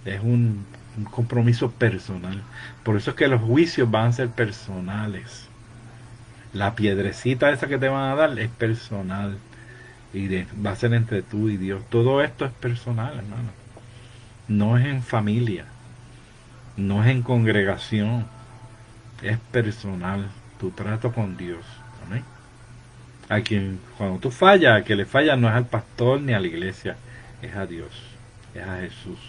Es un compromiso personal. Por eso es que los juicios van a ser personales. La piedrecita esa que te van a dar es personal. Y va a ser entre tú y Dios. Todo esto es personal, hermano. No es en familia. No es en congregación. Es personal. Tu trato con Dios. ¿Amén? A quien, cuando tú fallas, a que le fallas no es al pastor ni a la iglesia. Es a Dios. Es a Jesús.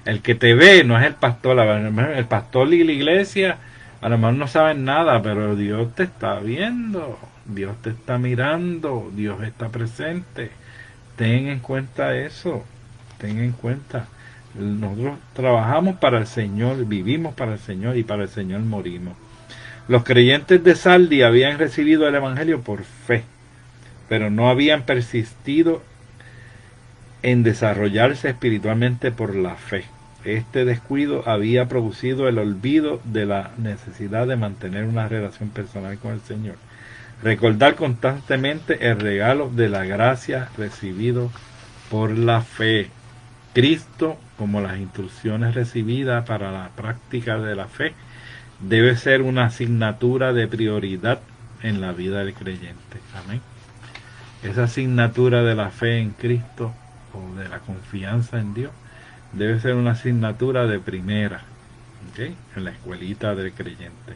El que te ve no es el pastor. El pastor y la iglesia a lo mejor no saben nada, pero Dios te está viendo, Dios te está mirando, Dios está presente. Ten en cuenta eso, ten en cuenta. Nosotros trabajamos para el Señor, vivimos para el Señor y para el Señor morimos. Los creyentes de Sardi habían recibido el Evangelio por fe, pero no habían persistido en desarrollarse espiritualmente por la fe. Este descuido había producido el olvido de la necesidad de mantener una relación personal con el Señor. Recordar constantemente el regalo de la gracia recibido por la fe. Cristo, como las instrucciones recibidas para la práctica de la fe, debe ser una asignatura de prioridad en la vida del creyente. Amén. Esa asignatura de la fe en Cristo o de la confianza en Dios debe ser una asignatura de primera, ¿okay? En la escuelita del creyente.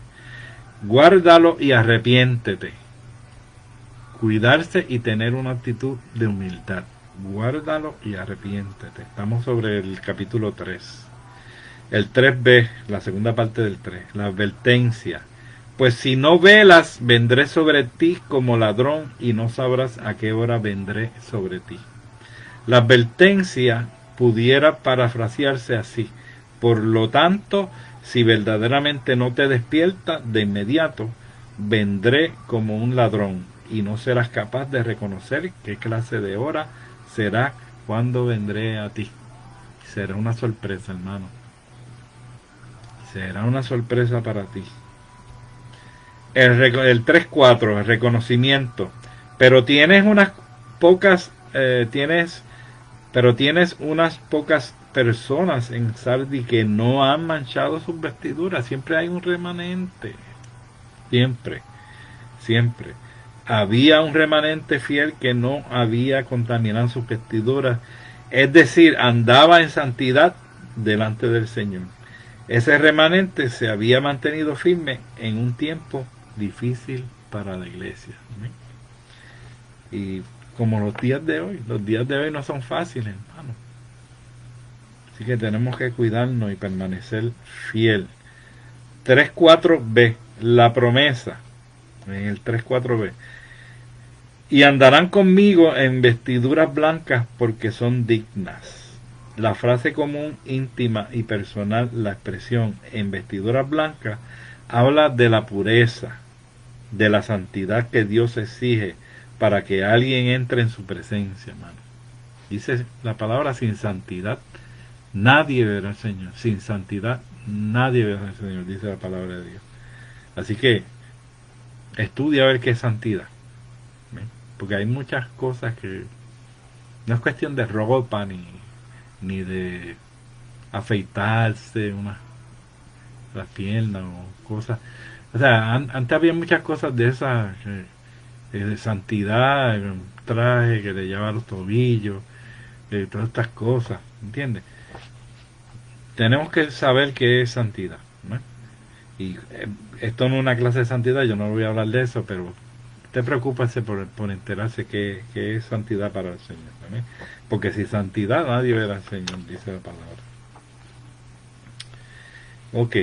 Guárdalo y arrepiéntete. Cuidarse y tener una actitud de humildad. Guárdalo y arrepiéntete. Estamos sobre el capítulo 3. El 3b, la segunda parte del 3, la advertencia. Pues si no velas, vendré sobre ti como ladrón y no sabrás a qué hora vendré sobre ti. La advertencia pudiera parafrasearse así: por lo tanto, si verdaderamente no te despiertas de inmediato, vendré como un ladrón y no serás capaz de reconocer qué clase de hora será cuando vendré a ti. Será una sorpresa, hermano. Será una sorpresa para ti. El 3.4, el reconocimiento. Pero tienes unas pocas personas en Sardis que no han manchado sus vestiduras. Siempre hay un remanente. Siempre, siempre. Había un remanente fiel que no había contaminado sus vestiduras. Es decir, andaba en santidad delante del Señor. Ese remanente se había mantenido firme en un tiempo difícil para la iglesia. ¿Sí? Y como los días de hoy no son fáciles, hermano. Así que tenemos que cuidarnos y permanecer fiel. 3.4b, la promesa, en el 3.4b. Y andarán conmigo en vestiduras blancas porque son dignas. La frase común, íntima y personal, la expresión en vestiduras blancas, habla de la pureza, de la santidad que Dios exige para que alguien entre en su presencia, hermano. Dice la palabra: sin santidad nadie verá al Señor. Sin santidad nadie verá al Señor, dice la palabra de Dios. Así que estudia a ver qué es santidad. ¿Ven? Porque hay muchas cosas que no es cuestión de ropa ni de afeitarse las piernas o cosas. O sea, antes había muchas cosas de esas de santidad, un traje que le llevaba a los tobillos, todas estas cosas, ¿entiendes? Tenemos que saber qué es santidad, ¿no? Y esto no es una clase de santidad, yo no voy a hablar de eso, pero usted preocúpese por enterarse qué es santidad para el Señor, ¿no? Porque sin santidad nadie verá al Señor, dice la palabra. Ok.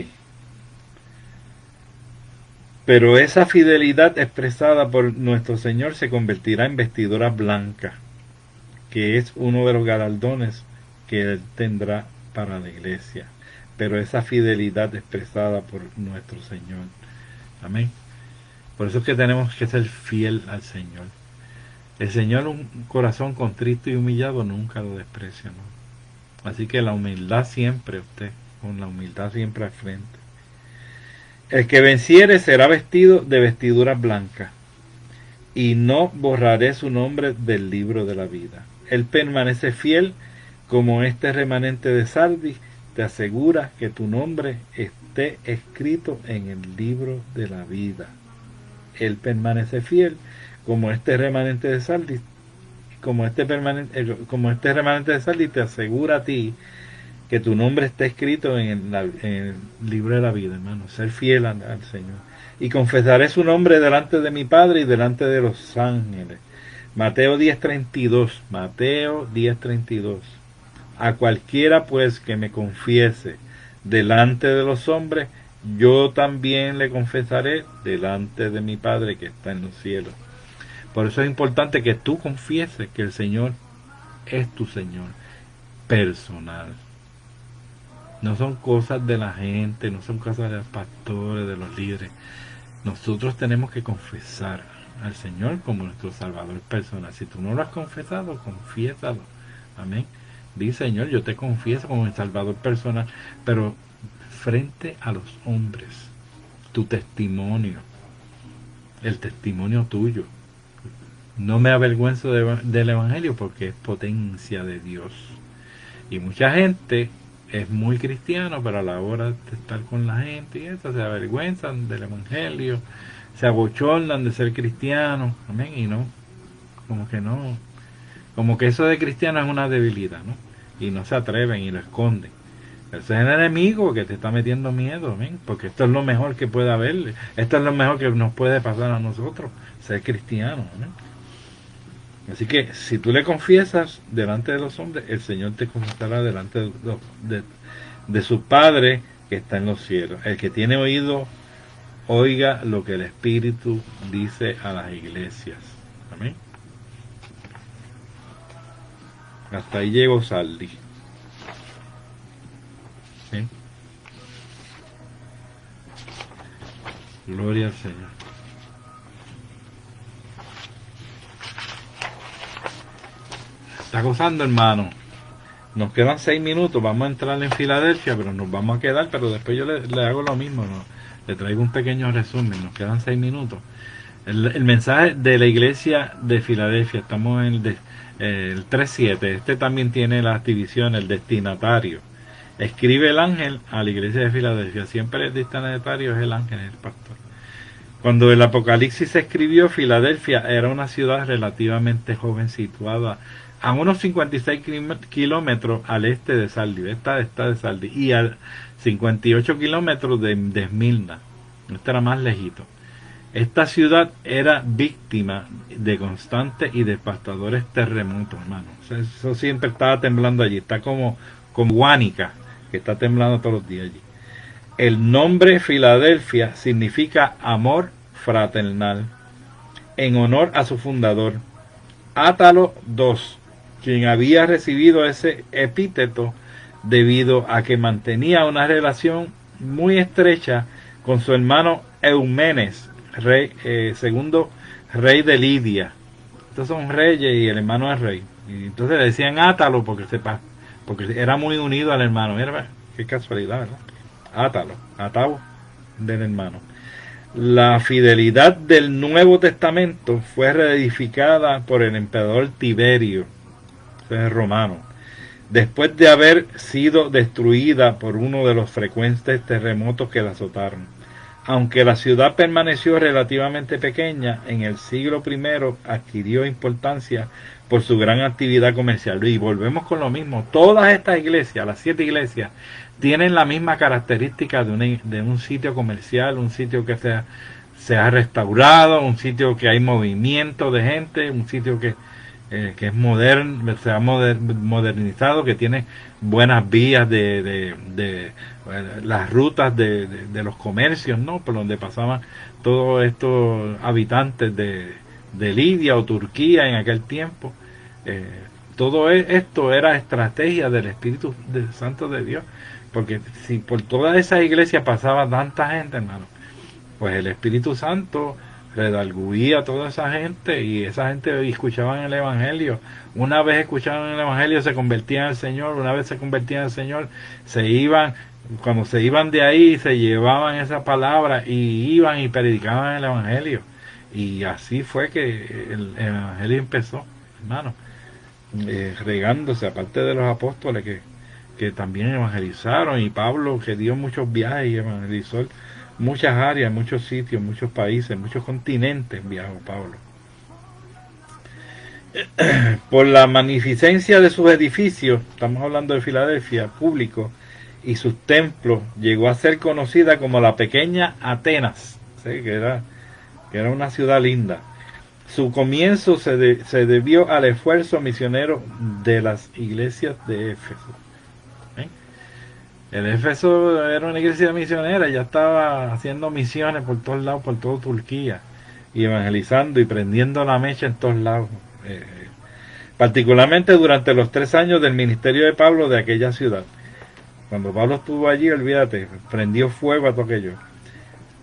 Pero esa fidelidad expresada por nuestro Señor se convertirá en vestidura blanca, que es uno de los galardones que Él tendrá para la iglesia. Pero esa fidelidad expresada por nuestro Señor. Amén. Por eso es que tenemos que ser fiel al Señor. El Señor, un corazón contrito y humillado, nunca lo desprecia, ¿no? Así que la humildad siempre, usted, con la humildad siempre al frente. El que venciere será vestido de vestiduras blancas, y no borraré su nombre del libro de la vida. Él permanece fiel como este remanente de Sardis, te asegura que tu nombre esté escrito en el libro de la vida. Él permanece fiel como este remanente de Sardis, como este remanente de Sardis te asegura a ti que tu nombre esté escrito en el libro de la vida, hermano. Ser fiel al Señor. Y confesaré su nombre delante de mi Padre y delante de los ángeles. Mateo 10:32. Mateo 10:32. A cualquiera pues que me confiese delante de los hombres, yo también le confesaré delante de mi Padre que está en los cielos. Por eso es importante que tú confieses que el Señor es tu Señor personal. No son cosas de la gente, no son cosas de los pastores, de los líderes. Nosotros tenemos que confesar al Señor como nuestro Salvador personal. Si tú no lo has confesado, confiésalo. Amén. Dice: Señor, yo te confieso como mi Salvador personal, pero frente a los hombres, tu testimonio, el testimonio tuyo. No me avergüenzo del Evangelio porque es potencia de Dios. Y mucha gente es muy cristiano, pero a la hora de estar con la gente y eso, se avergüenzan del Evangelio, se abochornan de ser cristianos, amén, y no, como que eso de cristiano es una debilidad, ¿no? Y no se atreven y lo esconden. Ese es el enemigo que te está metiendo miedo, amén, porque esto es lo mejor que puede haber, esto es lo mejor que nos puede pasar a nosotros, ser cristianos, amén. Así que si tú le confiesas delante de los hombres, el Señor te confesará delante de su Padre que está en los cielos. El que tiene oído, oiga lo que el Espíritu dice a las iglesias. Amén. Hasta ahí llego, Sardis. ¿Sí? Gloria al Señor. Está gozando, hermano. Nos quedan 6 minutos. Vamos a entrar en Filadelfia, pero nos vamos a quedar. Pero después yo le hago lo mismo, ¿no? Le traigo un pequeño resumen. Nos quedan 6 minutos. El mensaje de la iglesia de Filadelfia. Estamos en el 3.7. Este también tiene las divisiones, el destinatario. Escribe el ángel a la iglesia de Filadelfia. Siempre el destinatario es el ángel, el pastor. Cuando el Apocalipsis se escribió, Filadelfia era una ciudad relativamente joven situada a unos 56 kilómetros al este de Sardis. Esta de Sardis. Y a 58 kilómetros de Esmirna. Esta era más lejito. Esta ciudad era víctima de constantes y devastadores terremotos, hermano. Eso siempre estaba temblando allí. Está como Guánica, que está temblando todos los días allí. El nombre Filadelfia significa amor fraternal, en honor a su fundador, Átalo II, quien había recibido ese epíteto debido a que mantenía una relación muy estrecha con su hermano Eumenes, segundo rey de Lidia. Estos son reyes y el hermano es rey. Y entonces le decían Átalo porque era muy unido al hermano. Mira, qué casualidad, ¿verdad? Atao del hermano. La fidelidad del Nuevo Testamento fue reedificada por el emperador Tiberio, ese es romano, después de haber sido destruida por uno de los frecuentes terremotos que la azotaron. Aunque la ciudad permaneció relativamente pequeña, en el siglo I adquirió importancia por su gran actividad comercial. Y volvemos con lo mismo. Todas estas iglesias, las 7 iglesias, tienen la misma característica de un sitio comercial, un sitio que se ha restaurado, un sitio que hay movimiento de gente, un sitio que es moderno, se ha modernizado, que tiene buenas vías de las rutas de los comercios, ¿no? Por donde pasaban todos estos habitantes de Lidia o Turquía en aquel tiempo. Todo esto era estrategia del Espíritu Santo de Dios, porque si por todas esas iglesias pasaba tanta gente, hermano, pues el Espíritu Santo redarguía a toda esa gente y esa gente escuchaban el Evangelio. Una vez escuchaban el Evangelio se convertían al Señor, una vez se convertían al Señor, cuando se iban de ahí se llevaban esa palabra y iban y predicaban el Evangelio. Y así fue que el Evangelio empezó, hermano, regándose, aparte de los apóstoles que también evangelizaron, y Pablo, que dio muchos viajes y evangelizó muchas áreas, muchos sitios, muchos países, muchos continentes viajó Pablo. Por la magnificencia de sus edificios, estamos hablando de Filadelfia, público, y sus templos, llegó a ser conocida como la pequeña Atenas, ¿sí? que era una ciudad linda. Su comienzo se debió al esfuerzo misionero de las iglesias de Éfeso. El Éfeso era una iglesia misionera, ya estaba haciendo misiones por todos lados, por toda Turquía, y evangelizando y prendiendo la mecha en todos lados. Particularmente durante los 3 años del ministerio de Pablo de aquella ciudad. Cuando Pablo estuvo allí, olvídate, prendió fuego a todo aquello.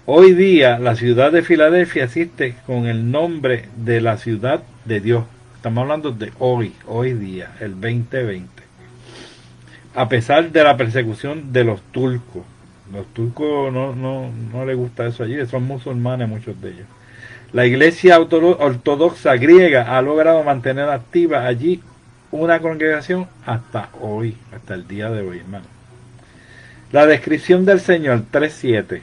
Hoy día la ciudad de Filadelfia existe con el nombre de la ciudad de Dios. Estamos hablando de hoy día, el 2020. A pesar de la persecución de los turcos. Los turcos no les gusta eso allí, son musulmanes muchos de ellos. La iglesia ortodoxa griega ha logrado mantener activa allí una congregación hasta hoy, hasta el día de hoy, hermano. La descripción del Señor 3.7.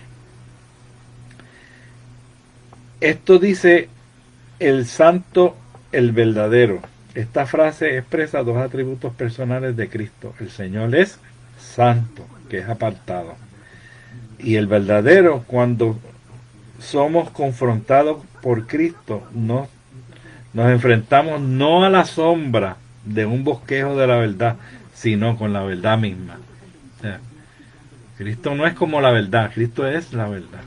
Esto dice el santo, el verdadero. Esta frase expresa 2 atributos personales de Cristo. El Señor es santo, que es apartado. Y el verdadero, cuando somos confrontados por Cristo, nos enfrentamos no a la sombra de un bosquejo de la verdad, sino con la verdad misma. O sea, Cristo no es como la verdad, Cristo es la verdad.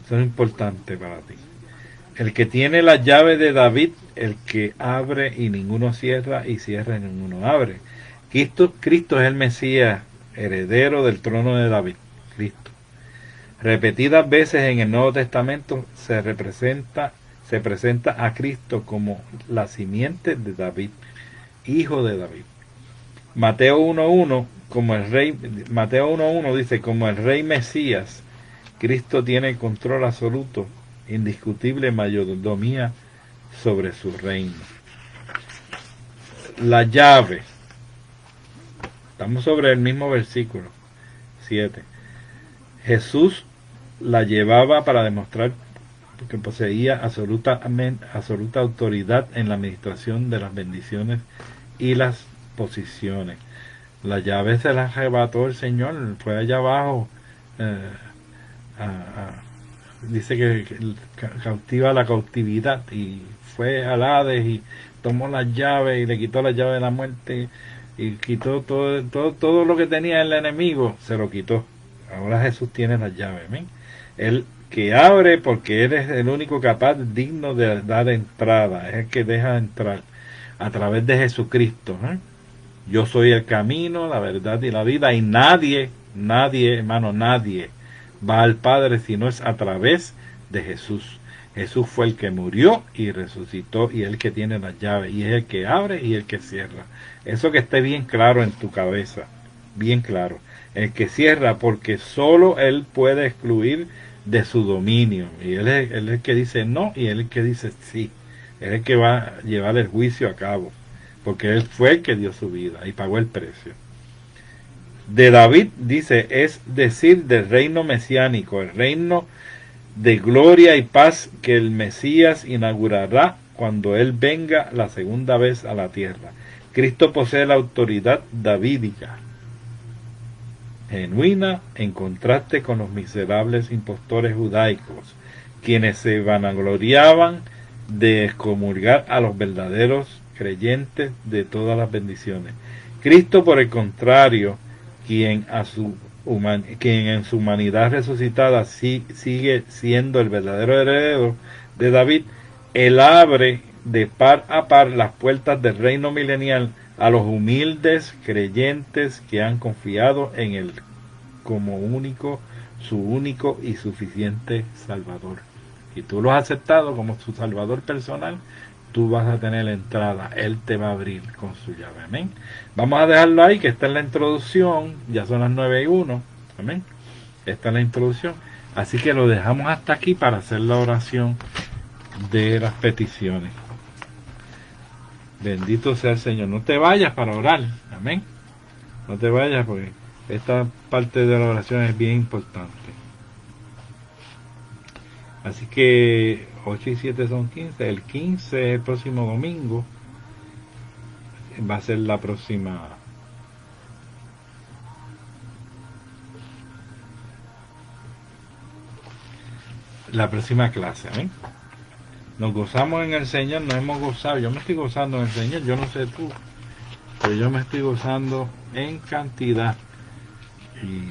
Eso es importante para ti. El que tiene la llave de David, el que abre y ninguno cierra, y cierra y ninguno abre. Cristo es el Mesías, heredero del trono de David. Cristo. Repetidas veces en el Nuevo Testamento se presenta a Cristo como la simiente de David, hijo de David. Mateo 1.1 dice, como el rey Mesías, Cristo tiene control absoluto, indiscutible mayordomía sobre su reino. la llave. Estamos sobre el mismo versículo 7. Jesús la llevaba para demostrar que poseía absoluta autoridad en la administración de las bendiciones y las posiciones. La llave se la arrebató el Señor, fue allá abajo, dice que cautiva la cautividad, y fue al Hades y tomó las llaves y le quitó la llave de la muerte y quitó todo lo que tenía el enemigo, se lo quitó. Ahora Jesús tiene las llaves, ¿ven? Él que abre, porque Él es el único capaz, digno de dar entrada, es el que deja entrar a través de Jesucristo. Yo soy el camino, la verdad y la vida, y nadie, hermano, nadie va al Padre si no es a través de Jesús. Jesús fue el que murió y resucitó, y el que tiene las llaves, y es el que abre y el que cierra. Eso que esté bien claro en tu cabeza, bien claro. El que cierra, porque solo Él puede excluir de su dominio, y él es el que dice no, y Él es el que dice sí. Él es el que va a llevar el juicio a cabo, porque Él fue el que dio su vida y pagó el precio. De David dice, es decir, del reino mesiánico, el reino de gloria y paz que el Mesías inaugurará cuando Él venga la segunda vez a la tierra. Cristo posee la autoridad davídica, genuina, en contraste con los miserables impostores judaicos, quienes se vanagloriaban de excomulgar a los verdaderos creyentes de todas las bendiciones. Cristo, por el contrario, quien en su humanidad resucitada sigue siendo el verdadero heredero de David, Él abre de par a par las puertas del reino milenial a los humildes creyentes que han confiado en Él como su único y suficiente Salvador. Si tú lo has aceptado como su Salvador personal, tú vas a tener la entrada. Él te va a abrir con su llave. Amén. Vamos a dejarlo ahí, que está en la introducción. Ya son las 9:01. Amén. Esta es la introducción. Así que lo dejamos hasta aquí para hacer la oración de las peticiones. Bendito sea el Señor. No te vayas para orar. Amén. No te vayas, porque esta parte de la oración es bien importante. Así que 8 y 7 son 15. El 15 es el próximo domingo. Va a ser la próxima clase. ¿Ven? Nos gozamos en el Señor, nos hemos gozado. Yo me estoy gozando en el Señor, yo no sé tú, pero yo me estoy gozando en cantidad. Y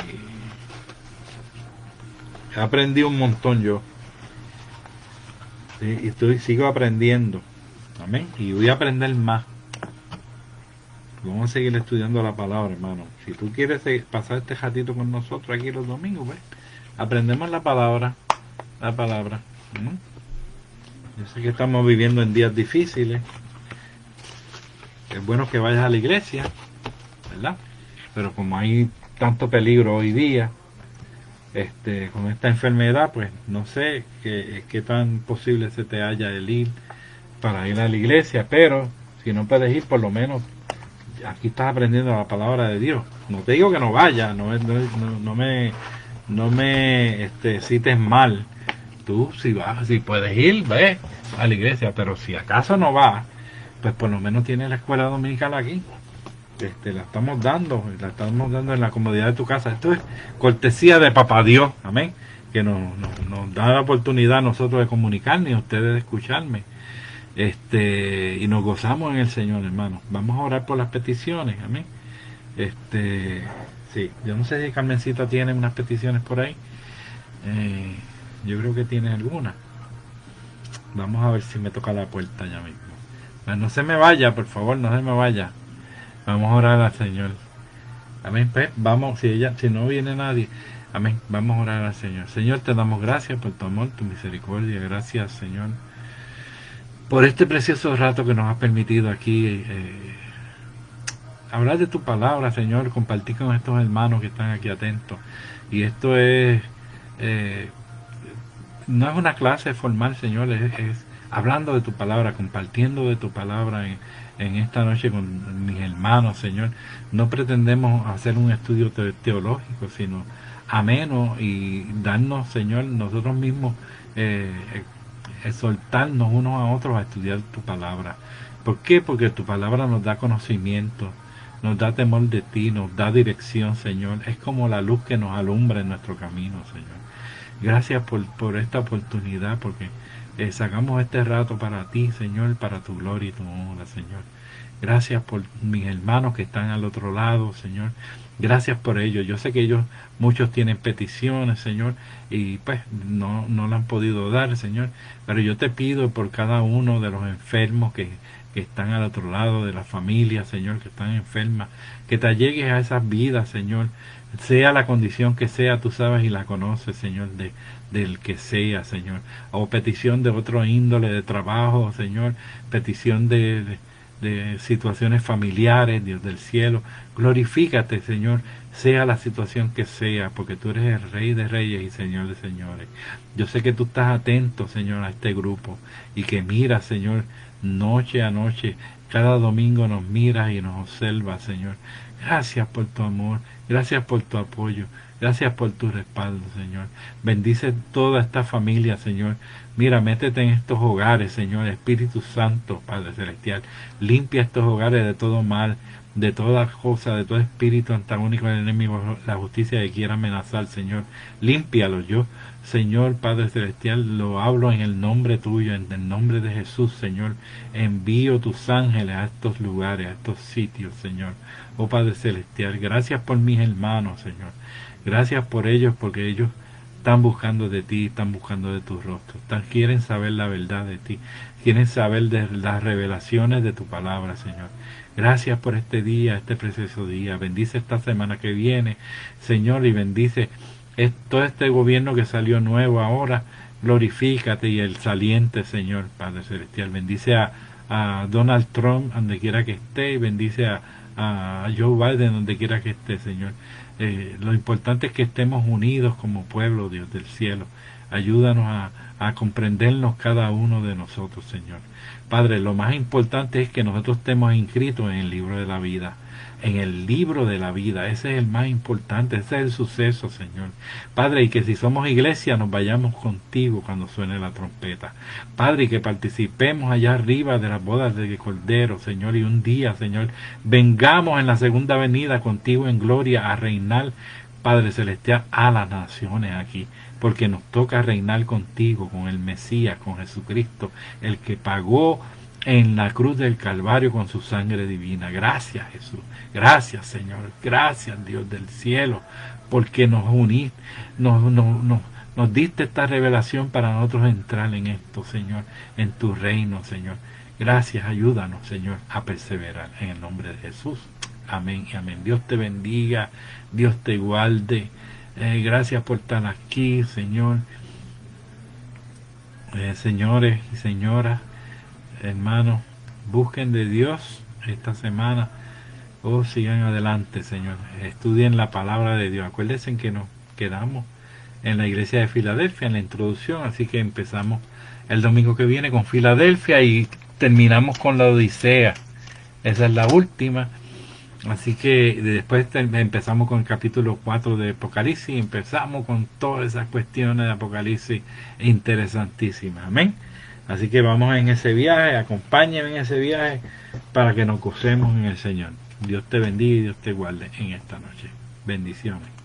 he aprendido un montón yo. ¿Sí? Y sigo aprendiendo. Amén. Y voy a aprender más. Vamos a seguir estudiando la palabra, hermano. Si tú quieres pasar este ratito con nosotros aquí los domingos, pues, aprendemos la palabra. Yo sé que estamos viviendo en días difíciles. Es bueno que vayas a la iglesia, ¿verdad? Pero como hay tanto peligro hoy día, con esta enfermedad, pues no sé qué tan posible se te haya el ir para ir a la iglesia, pero si no puedes ir, por lo menos aquí estás aprendiendo la palabra de Dios. No te digo que no vayas, no me cites mal. Tú si puedes ir, ve a la iglesia, pero si acaso no vas, pues por lo menos tienes la escuela dominical aquí. La estamos dando en la comodidad de tu casa. Esto es cortesía de Papá Dios, amén, que nos da la oportunidad a nosotros de comunicarnos y a ustedes de escucharme. Y nos gozamos en el Señor, hermano. Vamos a orar por las peticiones, amén. Sí, yo no sé si Carmencita tiene unas peticiones por ahí. Yo creo que tiene algunas. Vamos a ver si me toca la puerta ya mismo. Pero no se me vaya, por favor, no se me vaya. Vamos a orar al Señor. Amén. Pues vamos, si no viene nadie, amén. Vamos a orar al Señor. Señor, te damos gracias por tu amor, tu misericordia. Gracias, Señor, por este precioso rato que nos has permitido aquí hablar de tu palabra, Señor, compartir con estos hermanos que están aquí atentos. Y esto es no es una clase formal, Señor, es hablando de tu palabra, compartiendo de tu palabra en esta noche con mis hermanos, Señor. No pretendemos hacer un estudio teológico, sino ameno y darnos, Señor, nosotros mismos exhortarnos unos a otros a estudiar tu palabra. ¿Por qué? Porque tu palabra nos da conocimiento, nos da temor de ti, nos da dirección, Señor. Es como la luz que nos alumbra en nuestro camino, Señor. Gracias por esta oportunidad, porque sacamos este rato para ti, Señor, para tu gloria y tu honra, Señor. Gracias por mis hermanos que están al otro lado, Señor. Gracias por ellos. Yo sé que ellos, muchos tienen peticiones, Señor, y pues no la han podido dar, Señor. Pero yo te pido por cada uno de los enfermos que están al otro lado, de las familias, Señor, que están enfermas, que te allegues a esas vidas, Señor. Sea la condición que sea, tú sabes y la conoces, Señor, del que sea, Señor. O petición de otro índole de trabajo, Señor. Petición de situaciones familiares, Dios del cielo. Glorifícate, Señor, sea la situación que sea, porque tú eres el Rey de Reyes y Señor de Señores. Yo sé que tú estás atento, Señor, a este grupo y que miras, Señor, noche a noche. Cada domingo nos miras y nos observas, Señor. Gracias por tu amor, gracias por tu apoyo, gracias por tu respaldo, Señor. Bendice toda esta familia, Señor. Mira, métete en estos hogares, Señor, Espíritu Santo, Padre Celestial. Limpia estos hogares de todo mal, de toda cosa, de todo espíritu antagónico del enemigo, la justicia que quiera amenazar, Señor. Límpialos. Yo, Señor, Padre Celestial, lo hablo en el nombre tuyo, en el nombre de Jesús, Señor. Envío tus ángeles a estos lugares, a estos sitios, Señor. Oh Padre Celestial, gracias por mis hermanos, Señor. Gracias por ellos, porque ellos están buscando de ti, están buscando de tu rostro, quieren saber la verdad de ti, quieren saber de las revelaciones de tu palabra, Señor. Gracias por este día, este precioso día. Bendice esta semana que viene, Señor, y bendice todo este gobierno que salió nuevo ahora. Glorifícate y el saliente, Señor, Padre Celestial. Bendice a Donald Trump donde quiera que esté, y bendice a Joe Biden donde quiera que esté, Señor. Lo importante es que estemos unidos como pueblo, Dios del cielo. Ayúdanos a comprendernos cada uno de nosotros, Señor. Padre, lo más importante es que nosotros estemos inscritos en el libro de la vida. En el libro de la vida, ese es el más importante, ese es el suceso, Señor. Padre, y que si somos iglesia nos vayamos contigo cuando suene la trompeta. Padre, y que participemos allá arriba de las bodas de Cordero, Señor, y un día, Señor, vengamos en la segunda venida contigo en gloria a reinar, Padre Celestial, a las naciones aquí, porque nos toca reinar contigo, con el Mesías, con Jesucristo, el que pagó en la cruz del Calvario con su sangre divina. Gracias, Jesús. Gracias, Señor. Gracias, Dios del cielo, porque nos uniste, nos diste esta revelación para nosotros entrar en esto, Señor, en tu reino, Señor. Gracias, ayúdanos, Señor, a perseverar en el nombre de Jesús. Amén y amén. Dios te bendiga, Dios te guarde. Gracias por estar aquí, Señor. Señores y señoras, hermanos, busquen de Dios esta semana. Sigan adelante, Señor. Estudien la palabra de Dios. Acuérdense que nos quedamos en la iglesia de Filadelfia en la introducción, así que empezamos el domingo que viene con Filadelfia y terminamos con la Odisea. Esa es la última. Así que después empezamos con el capítulo 4 de Apocalipsis y empezamos con todas esas cuestiones de Apocalipsis interesantísimas. Amén. Así que vamos en ese viaje, acompáñenme en ese viaje para que nos gocemos en el Señor. Dios te bendiga y Dios te guarde en esta noche. Bendiciones.